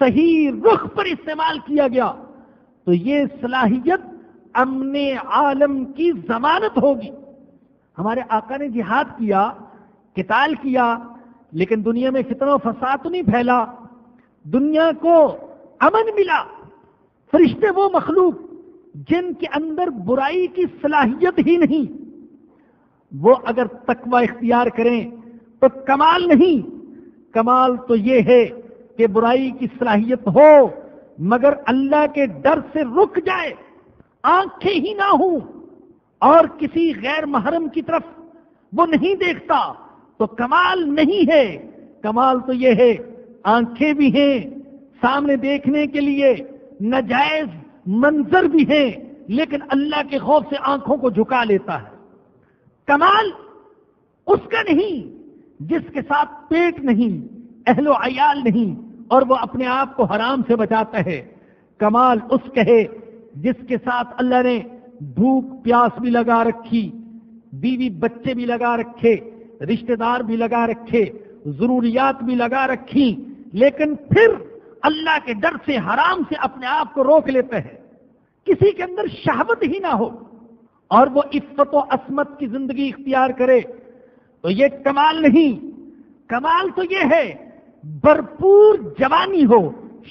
صحیح رخ پر استعمال کیا گیا تو یہ صلاحیت امن عالم کی ضمانت ہوگی. ہمارے آقا نے جہاد کیا، قتال کیا، لیکن دنیا میں فتنہ و فساد تو نہیں پھیلا، دنیا کو امن ملا. فرشتے وہ مخلوق جن کے اندر برائی کی صلاحیت ہی نہیں، وہ اگر تقوی اختیار کریں تو کمال نہیں، کمال تو یہ ہے کہ برائی کی صلاحیت ہو مگر اللہ کے ڈر سے رک جائے، آنکھیں ہی نہ ہوں اور کسی غیر محرم کی طرف وہ نہیں دیکھتا، تو کمال نہیں ہے. کمال تو یہ ہے آنکھیں بھی ہیں سامنے دیکھنے کے لیے، ناجائز منظر بھی ہیں، لیکن اللہ کے خوف سے آنکھوں کو جھکا لیتا ہے. کمال اس کا نہیں جس کے ساتھ پیٹ نہیں، اہل و عیال نہیں اور وہ اپنے آپ کو حرام سے بچاتا ہے. کمال اس کا ہے جس کے ساتھ اللہ نے بھوک پیاس بھی لگا رکھی، بیوی بچے بھی لگا رکھے، رشتہ دار بھی لگا رکھے، ضروریات بھی لگا رکھی، لیکن پھر اللہ کے ڈر سے حرام سے اپنے آپ کو روک لیتا ہے. کسی کے اندر شہوت ہی نہ ہو اور وہ عفت و عصمت کی زندگی اختیار کرے تو یہ کمال نہیں. کمال تو یہ ہے بھرپور جوانی ہو،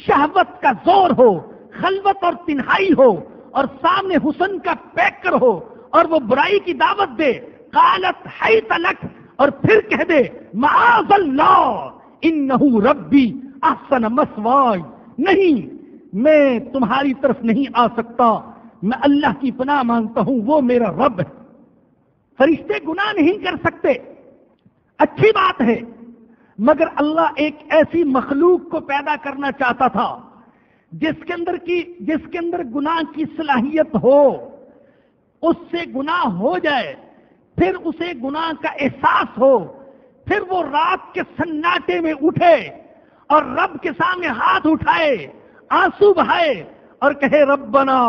شہوت کا زور ہو، خلوت اور تنہائی ہو اور سامنے حسن کا پیکر ہو اور وہ برائی کی دعوت دے، قالت حیت لک، اور پھر کہہ دے معاذ اللہ انہ ربی احسن مثوائی، نہیں میں تمہاری طرف نہیں آ سکتا، میں اللہ کی پناہ مانگتا ہوں، وہ میرا رب ہے. فرشتے گناہ نہیں کر سکتے، اچھی بات ہے، مگر اللہ ایک ایسی مخلوق کو پیدا کرنا چاہتا تھا جس کے اندر گناہ کی صلاحیت ہو. اس سے گناہ ہو جائے، پھر اسے گناہ کا احساس ہو، پھر وہ رات کے سناٹے میں اٹھے اور رب کے سامنے ہاتھ اٹھائے، آنسو بہائے اور کہے ربنا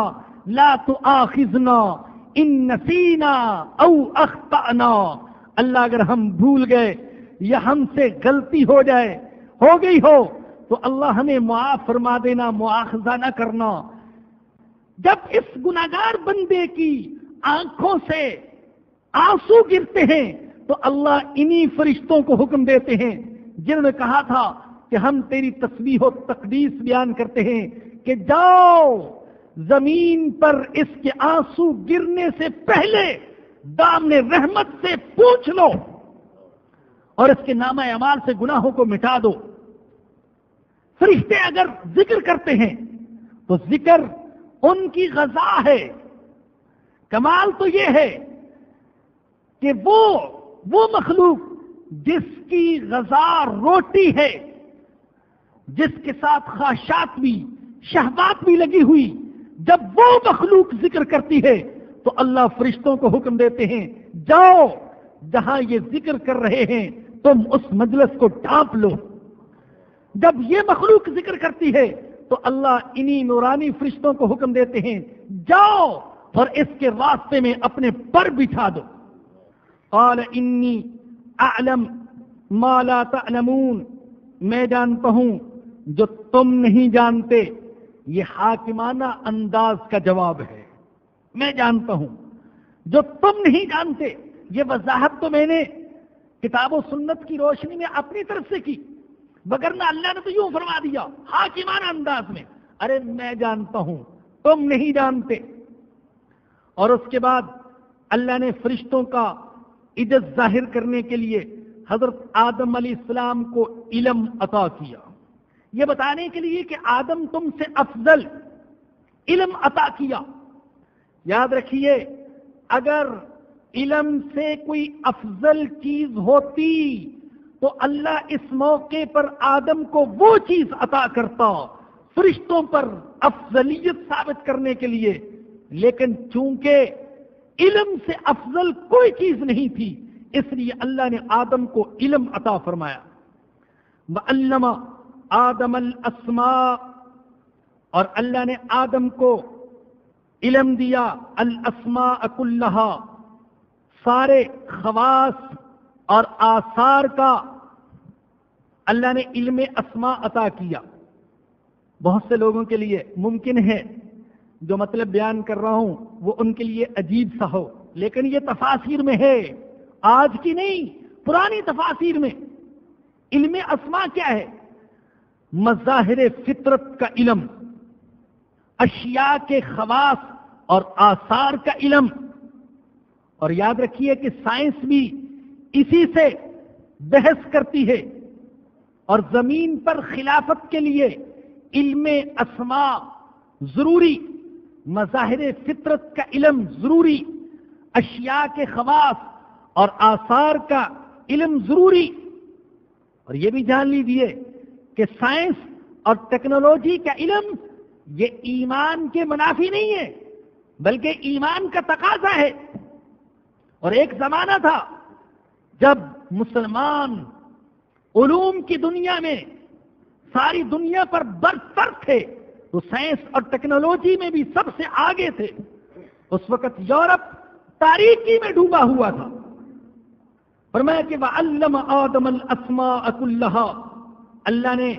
لا تؤاخذنا ان نسینا او اخطأنا، اللہ اگر ہم بھول گئے یا ہم سے غلطی ہو گئی ہو تو اللہ ہمیں معاف فرما دینا، مؤاخذہ نہ کرنا۔ جب اس گناہگار بندے کی آنکھوں سے آنسو گرتے ہیں تو اللہ انہی فرشتوں کو حکم دیتے ہیں جنہوں نے کہا تھا کہ ہم تیری تسبیح و تقدیس بیان کرتے ہیں کہ جاؤ زمین پر اس کے آنسو گرنے سے پہلے دامن رحمت سے پوچھ لو اور اس کے نامہ اعمال سے گناہوں کو مٹا دو۔ فرشتے اگر ذکر کرتے ہیں تو ذکر ان کی غذا ہے۔ کمال تو یہ ہے کہ وہ مخلوق جس کی غذا روٹی ہے، جس کے ساتھ خواہشات بھی شہوات بھی لگی ہوئی، جب وہ مخلوق ذکر کرتی ہے تو اللہ فرشتوں کو حکم دیتے ہیں جاؤ جہاں یہ ذکر کر رہے ہیں تم اس مجلس کو ڈھانپ لو۔ جب یہ مخلوق ذکر کرتی ہے تو اللہ انہی نورانی فرشتوں کو حکم دیتے ہیں جاؤ اور اس کے راستے میں اپنے پر بچھا دو۔ قال انی اعلم ما لا تعلمون، میں جانتا ہوں جو تم نہیں جانتے۔ یہ حاکمانہ انداز کا جواب ہے، میں جانتا ہوں جو تم نہیں جانتے۔ یہ وضاحت تو میں نے کتاب و سنت کی روشنی میں اپنی طرف سے کی، وگرنہ اللہ نے تو یوں فرما دیا حاکمانہ انداز میں، ارے میں جانتا ہوں تم نہیں جانتے۔ اور اس کے بعد اللہ نے فرشتوں کا عزت ظاہر کرنے کے لیے حضرت آدم علیہ السلام کو علم عطا کیا، یہ بتانے کے لیے کہ آدم تم سے افضل، علم عطا کیا۔ یاد رکھیے اگر علم سے کوئی افضل چیز ہوتی تو اللہ اس موقع پر آدم کو وہ چیز عطا کرتا فرشتوں پر افضلیت ثابت کرنے کے لیے، لیکن چونکہ علم سے افضل کوئی چیز نہیں تھی اس لیے اللہ نے آدم کو علم عطا فرمایا۔ وعلم آدم الاسماء، اور اللہ نے آدم کو علم دیا الاسماء کلہا، سارے خواص اور آثار کا اللہ نے علم اسماء عطا کیا۔ بہت سے لوگوں کے لیے ممکن ہے جو مطلب بیان کر رہا ہوں وہ ان کے لیے عجیب سا ہو، لیکن یہ تفاسیر میں ہے، آج کی نہیں پرانی تفاسیر میں۔ علم اسماء کیا ہے؟ مظاہر فطرت کا علم، اشیاء کے خواص اور آثار کا علم۔ اور یاد رکھیے کہ سائنس بھی اسی سے بحث کرتی ہے، اور زمین پر خلافت کے لیے علم اسماء ضروری، مظاہر فطرت کا علم ضروری، اشیاء کے خواص اور آثار کا علم ضروری۔ اور یہ بھی جان لیجیے کہ سائنس اور ٹیکنالوجی کا علم یہ ایمان کے منافی نہیں ہے بلکہ ایمان کا تقاضا ہے۔ اور ایک زمانہ تھا جب مسلمان علوم کی دنیا میں ساری دنیا پر برتر تھے تو سائنس اور ٹیکنالوجی میں بھی سب سے آگے تھے۔ اس وقت یورپ تاریکی میں ڈوبا ہوا تھا۔ فرمایا کہ وَعَلَّمَ آدَمَ الْأَسْمَاءَ كُلَّهَا، اللہ نے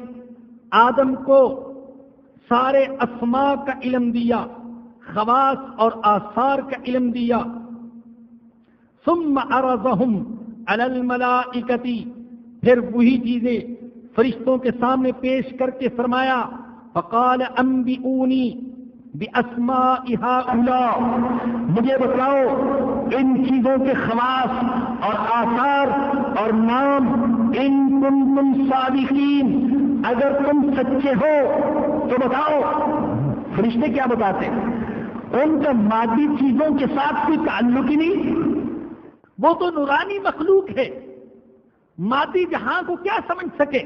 آدم کو سارے اسماء کا علم دیا، خواص اور آثار کا علم دیا۔ ثم عرضهم علی الملائکۃ، پھر وہی چیزیں فرشتوں کے سامنے پیش کر کے فرمایا فقال انبئونی باسماء هؤلاء، مجھے بتلاؤ ان چیزوں کے خواص اور آثار اور نام، ان کنتم صادقین، اگر تم سچے ہو تو بتاؤ۔ فرشتے کیا بتاتے؟ ان کا مادی چیزوں کے ساتھ کوئی تعلق ہی نہیں، وہ تو نورانی مخلوق ہے، مادی جہاں کو کیا سمجھ سکے۔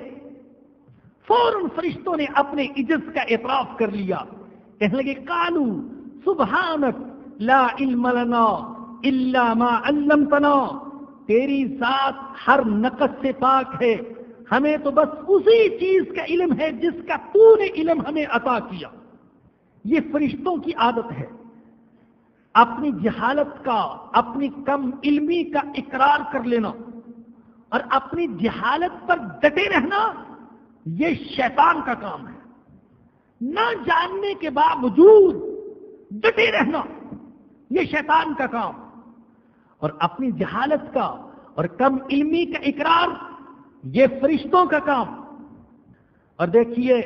فوراً فرشتوں نے اپنے عجز کا اعتراف کر لیا، کہنے لگے قالوا سبحانک لا علم لنا الا ما علمتنا، تیری ذات ہر نقص سے پاک ہے، ہمیں تو بس اسی چیز کا علم ہے جس کا تو نے علم ہمیں عطا کیا۔ یہ فرشتوں کی عادت ہے، اپنی جہالت کا، اپنی کم علمی کا اقرار کر لینا اور اپنی جہالت پر ڈٹے رہنا، یہ شیطان کا کام ہے۔ نہ جاننے کے باوجود ڈٹے رہنا، یہ شیطان کا کام، اور اپنی جہالت کا اور کم علمی کا اقرار، یہ فرشتوں کا کام۔ اور دیکھیے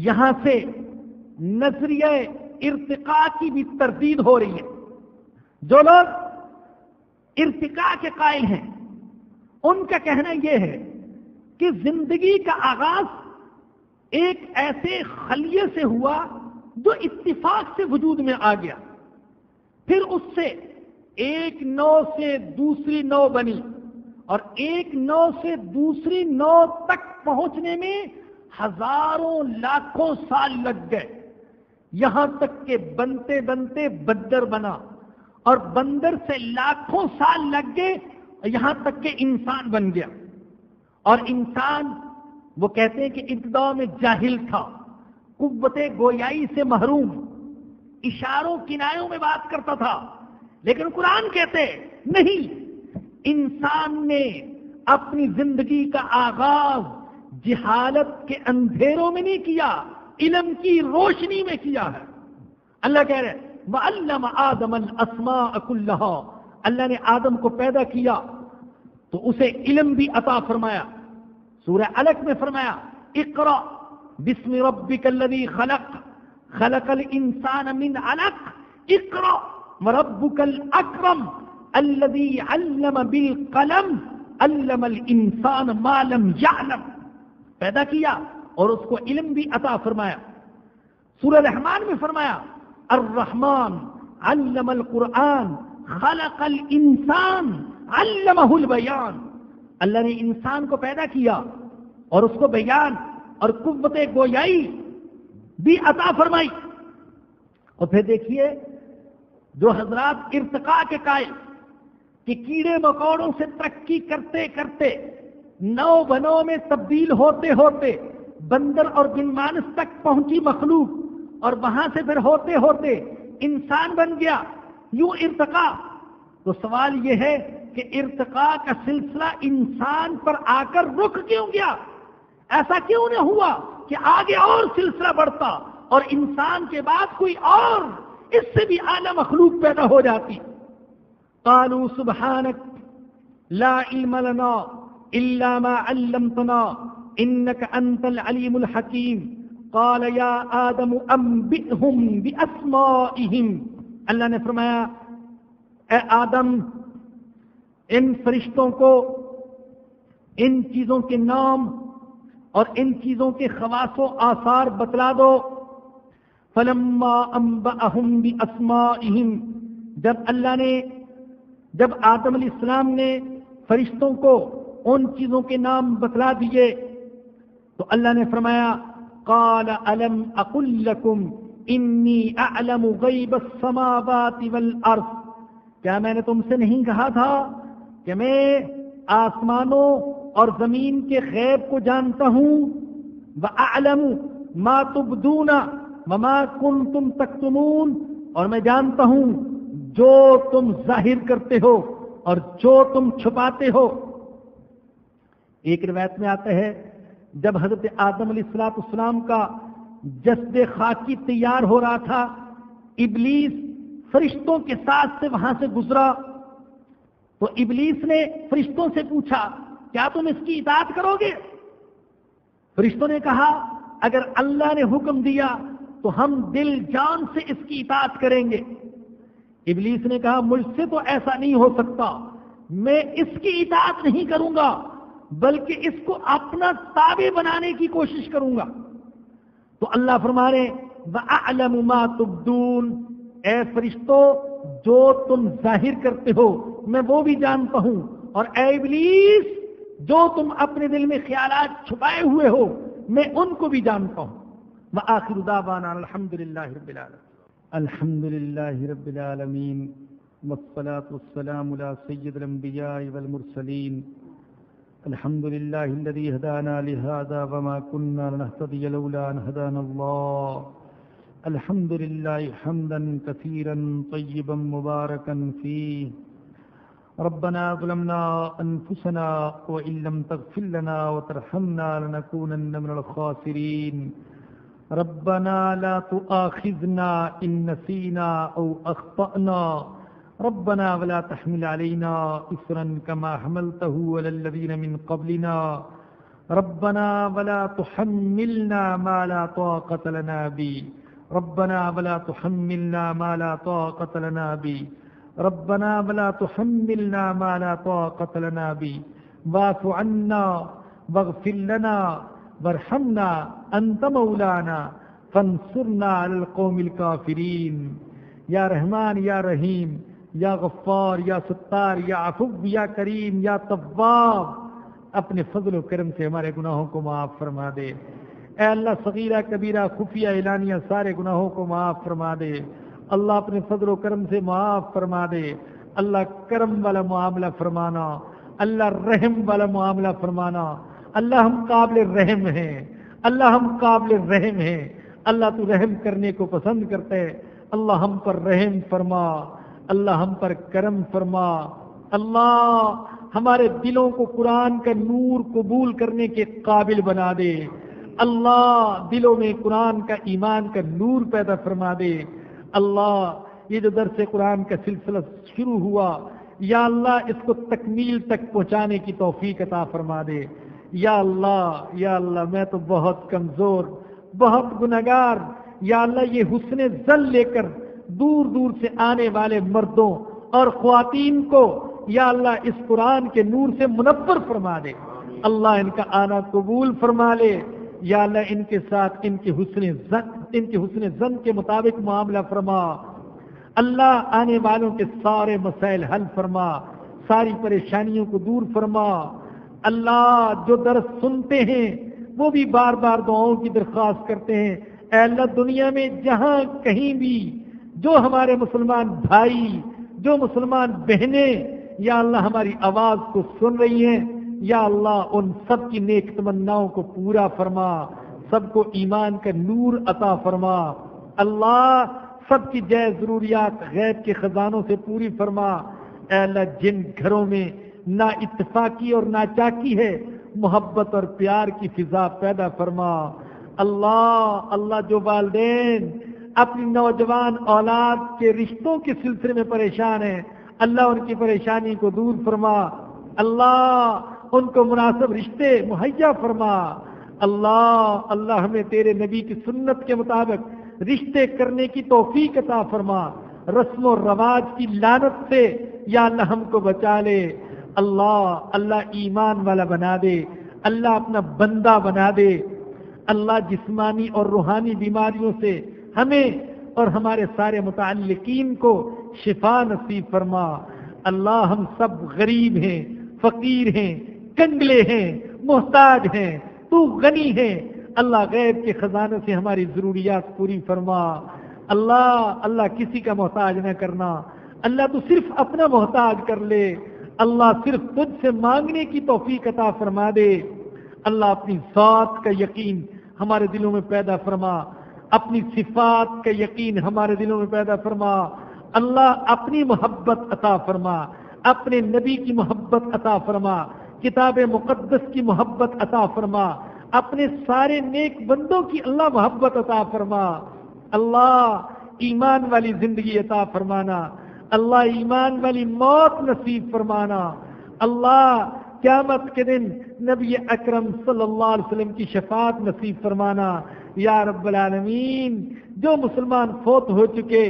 یہاں سے نظریہ ارتقاء کی بھی تردید ہو رہی ہے۔ جو لوگ ارتقاء کے قائل ہیں ان کا کہنا یہ ہے کہ زندگی کا آغاز ایک ایسے خلیے سے ہوا جو اتفاق سے وجود میں آ گیا، پھر اس سے ایک نو سے دوسری نو بنی، اور ایک نو سے دوسری نو تک پہنچنے میں ہزاروں لاکھوں سال لگ گئے، یہاں تک کہ بنتے بنتے بندر بنا، اور بندر سے لاکھوں سال لگ گئے، یہاں تک کہ انسان بن گیا۔ اور انسان، وہ کہتے ہیں کہ ابتدا میں جاہل تھا، قوت گویائی سے محروم، اشاروں کنایوں میں بات کرتا تھا، لیکن قرآن کہتے نہیں، انسان نے اپنی زندگی کا آغاز جہالت کے اندھیروں میں نہیں کیا، علم کی روشنی میں کیا ہے۔ اللہ کہہ رہے وَعَلَّمَ آدَمَ الْأَسْمَاءَ كُلَّهَا، اللہ نے آدم کو پیدا کیا تو اسے علم بھی عطا فرمایا۔ سورہ علق میں فرمایا اقرأ بسم ربک الذی خلق خلق الانسان من علق اقرأ وربک الاکرم الذی علم بالقلم علم الانسان ما لم یعلم، پیدا کیا اور اس کو علم بھی عطا فرمایا۔ سورہ رحمان میں فرمایا الرحمن علم القرآن خلق الانسان علمہ البیان، اللہ نے انسان کو پیدا کیا اور اس کو بیان اور قوت گویائی بھی عطا فرمائی۔ اور پھر دیکھیے جو حضرات ارتقاء کے قائل کہ کیڑے مکوڑوں سے ترقی کرتے کرتے نو بنو میں تبدیل ہوتے ہوتے بندر اور بن مانس تک پہنچی مخلوق، اور وہاں سے پھر ہوتے ہوتے انسان بن گیا، یوں ارتقاء، تو سوال یہ ہے کہ ارتقاء کا سلسلہ انسان پر آ کر رک کیوں گیا؟ ایسا کیوں نہ ہوا کہ آگے اور سلسلہ بڑھتا اور انسان کے بعد کوئی اور اس سے بھی اعلیٰ مخلوق پیدا ہو جاتی؟ قالوا سبحانک لا علم لنا الا ما علمتنا انک انت العلیم الحکیم قال یا آدم انبئہم باسمائہم، اللہ نے فرمایا اے آدم ان فرشتوں کو ان چیزوں کے نام اور ان چیزوں کے خواص و آثار بتلا دو۔ فلما انبأہم باسمائہم، جب آدم علیہ السلام نے فرشتوں کو ان چیزوں کے نام بتلا دیے تو اللہ نے فرمایا قال الم اقل لکم انی اعلم غیب السماوات والارض، کیا میں نے تم سے نہیں کہا تھا کہ میں آسمانوں اور زمین کے غیب کو جانتا ہوں؟ وَأَعْلَمُ مَا تُبْدُونَ وَمَا كُنْتُمْ تَكْتُمُونَ، اور میں جانتا ہوں جو تم ظاہر کرتے ہو اور جو تم چھپاتے ہو۔ ایک روایت میں آتا ہے جب حضرت آدم علیہ السلام کا جسد خاکی تیار ہو رہا تھا، ابلیس فرشتوں کے ساتھ سے وہاں سے گزرا تو ابلیس نے فرشتوں سے پوچھا کیا تم اس کی اطاعت کرو گے؟ فرشتوں نے کہا اگر اللہ نے حکم دیا تو ہم دل جان سے اس کی اطاعت کریں گے۔ ابلیس نے کہا مجھ سے تو ایسا نہیں ہو سکتا، میں اس کی اطاعت نہیں کروں گا بلکہ اس کو اپنا تابع بنانے کی کوشش کروں گا۔ تو اللہ فرما رہے وَأَعْلَمُ مَا تُبْدُونَ، اے فرشتوں جو تم ظاہر کرتے ہو میں وہ بھی جانتا ہوں، اور اے ابلیس جو تم اپنے دل میں خیالات چھپائے ہوئے ہو میں ان کو بھی جانتا ہوں۔ وآخر دعوانا الحمد للہ رب العالمین۔ الحمد لله رب العالمين والصلاة والسلام على سيد الأنبياء والمرسلين. الحمد لله الذي هدانا لهذا وما كنا لنهتدي لولا أن هدانا الله. الحمد لله حمدا كثيرا طيبا مباركا فيه. ربنا ظلمنا أنفسنا وإن لم تغفر لنا وترحمنا لنكونن من الخاسرين. ربنا لا تؤاخذنا إن نسينا أو أخطأنا. ربنا ولا تحمل علينا إصرا كما حملته على الذين من قبلنا. ربنا ولا تحملنا ما لا طاقة لنا به. ربنا ولا تحملنا ما لا طاقة لنا به. ربنا ولا تحملنا ما لا طاقة لنا به. واعف عنا واغفر لنا وارحمنا أنت مولانا فانصرنا على القوم الكافرين. یا رحمان یا رحیم یا غفار یا ستار یا عفو یا کریم یا تواب، اپنے فضل و کرم سے ہمارے گناہوں کو معاف فرما دے. اے اللہ صغیرہ کبیرہ خفیہ اعلانیہ سارے گناہوں کو معاف فرما دے. اللہ اپنے فضل و کرم سے معاف فرما دے. اللہ کرم والا معاملہ فرمانا، اللہ رحم والا معاملہ فرمانا. اللہ ہم قابل رحم ہیں، اللہ ہم قابل رحم ہیں. اللہ تو رحم کرنے کو پسند کرتے. اللہ ہم پر رحم فرما، اللہ ہم پر کرم فرما. اللہ ہمارے دلوں کو قرآن کا نور قبول کرنے کے قابل بنا دے. اللہ دلوں میں قرآن کا ایمان کا نور پیدا فرما دے. اللہ یہ جو درس قرآن کا سلسلہ شروع ہوا، یا اللہ اس کو تکمیل تک پہنچانے کی توفیق عطا فرما دے. یا اللہ میں تو بہت کمزور، بہت گنہگار. یا اللہ یہ حسن ظن لے کر دور دور سے آنے والے مردوں اور خواتین کو یا اللہ اس قرآن کے نور سے منور فرما دے. اللہ ان کا آنا قبول فرما لے. یا اللہ ان کے ساتھ ان کے حسن ظن کے مطابق معاملہ فرما. اللہ آنے والوں کے سارے مسائل حل فرما، ساری پریشانیوں کو دور فرما. اللہ جو درس سنتے ہیں وہ بھی بار بار دعاؤں کی درخواست کرتے ہیں. اے اللہ دنیا میں جہاں کہیں بھی جو ہمارے مسلمان بھائی، جو مسلمان بہنیں یا اللہ ہماری آواز کو سن رہی ہیں، یا اللہ ان سب کی نیک تمناؤں کو پورا فرما، سب کو ایمان کا نور عطا فرما. اللہ سب کی جائز ضروریات غیب کے خزانوں سے پوری فرما. اے اللہ جن گھروں میں نا اتفاقی اور ناچاکی ہے، محبت اور پیار کی فضا پیدا فرما. اللہ جو والدین اپنی نوجوان اولاد کے رشتوں کے سلسلے میں پریشان ہیں، اللہ ان کی پریشانی کو دور فرما. اللہ ان کو مناسب رشتے مہیا فرما. اللہ ہمیں تیرے نبی کی سنت کے مطابق رشتے کرنے کی توفیق عطا فرما. رسم و رواج کی لعنت سے یا اللہ ہم کو بچا لے. اللہ ایمان والا بنا دے. اللہ اپنا بندہ بنا دے. اللہ جسمانی اور روحانی بیماریوں سے ہمیں اور ہمارے سارے متعلقین کو شفا نصیب فرما. اللہ ہم سب غریب ہیں، فقیر ہیں، کنگلے ہیں، محتاج ہیں. تو غنی ہے. اللہ غیب کے خزانے سے ہماری ضروریات پوری فرما. اللہ کسی کا محتاج نہ کرنا. اللہ تو صرف اپنا محتاج کر لے. اللہ صرف تجھ سے مانگنے کی توفیق عطا فرما دے. اللہ اپنی ذات کا یقین ہمارے دلوں میں پیدا فرما. اپنی صفات کا یقین ہمارے دلوں میں پیدا فرما. اللہ اپنی محبت عطا فرما، اپنے نبی کی محبت عطا فرما، کتاب مقدس کی محبت عطا فرما، اپنے سارے نیک بندوں کی اللہ محبت عطا فرما. اللہ ایمان والی زندگی عطا فرمانا. اللہ ایمان والی موت نصیب فرمانا. اللہ قیامت کے دن نبی اکرم صلی اللہ علیہ وسلم کی شفاعت نصیب فرمانا. یا رب العالمین جو مسلمان فوت ہو چکے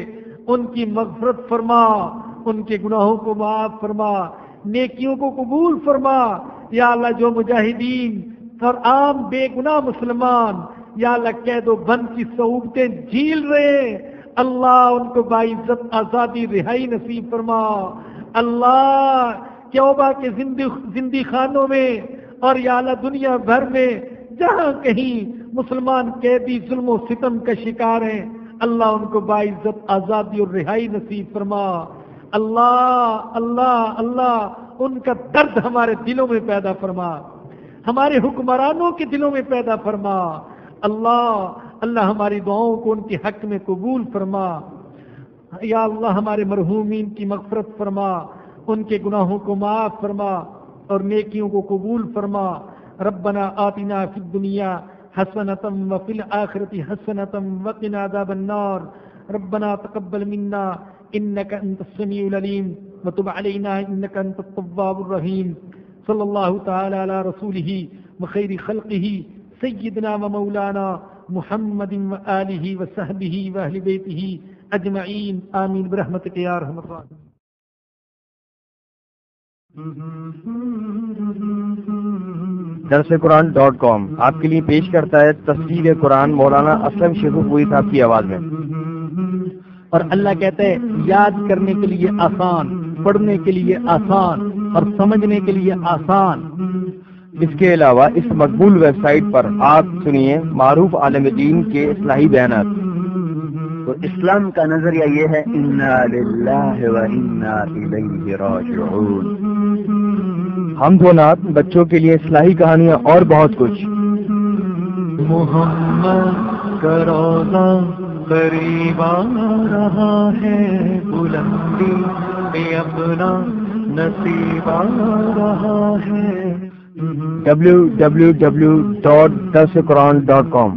ان کی مغفرت فرما، ان کے گناہوں کو معاف فرما، نیکیوں کو قبول فرما. یا اللہ جو مجاہدین اور عام بے گناہ مسلمان یا اللہ قید و بند کی صعوبتیں جھیل رہے، اللہ ان کو باعزت آزادی رہائی نصیب فرما. اللہ کیوبا کے زندی خانوں میں اور یا اللہ دنیا بھر میں جہاں کہیں مسلمان قیدی ظلم و ستم کا شکار ہیں، اللہ ان کو باعزت آزادی اور رہائی نصیب فرما. اللہ اللہ اللہ ان کا درد ہمارے دلوں میں پیدا فرما، ہمارے حکمرانوں کے دلوں میں پیدا فرما. اللہ اللہ ہماری دعاؤں کو ان کے حق میں قبول فرما. یا اللہ ہمارے مرحومین کی مغفرت فرما، ان کے گناہوں کو معاف فرما اور نیکیوں کو قبول فرما. ربنا آتنا فی الدنیا حسنۃ وفی الآخرۃ حسنۃ وقنا عذاب النار. ربنا تقبل منا انک انت السمیع العلیم وتب علینا انک انت التواب الرحیم. صلی اللہ تعالی علی رسولہ وخیر خلقہ سیدنا ومولانا محمد وآلہ وصحبہ واہل بیتہ اجمعین. آمین برحمتک یا ارحم الراحمین. درسقرآن.com آپ کے لیے پیش کرتا ہے تفسیر قرآن مولانا اسلم شیخوپوری صاحب کی آواز میں. اور اللہ کہتا ہے یاد کرنے کے لیے آسان، پڑھنے کے لیے آسان اور سمجھنے کے لیے آسان. اس کے علاوہ اس مقبول ویب سائٹ پر آپ سنیے معروف عالم دین کے اصلاحی بیانات. تو اسلام کا نظریہ یہ ہے انا للہ و انا الیہ راجعون. حمد و نعت، بچوں کے لیے اصلاحی کہانیاں اور بہت کچھ. محمد کا روزہ قریب آ رہا ہے، بلندی میں اپنا نصیب آ رہا ہے. www.درسقرآن.com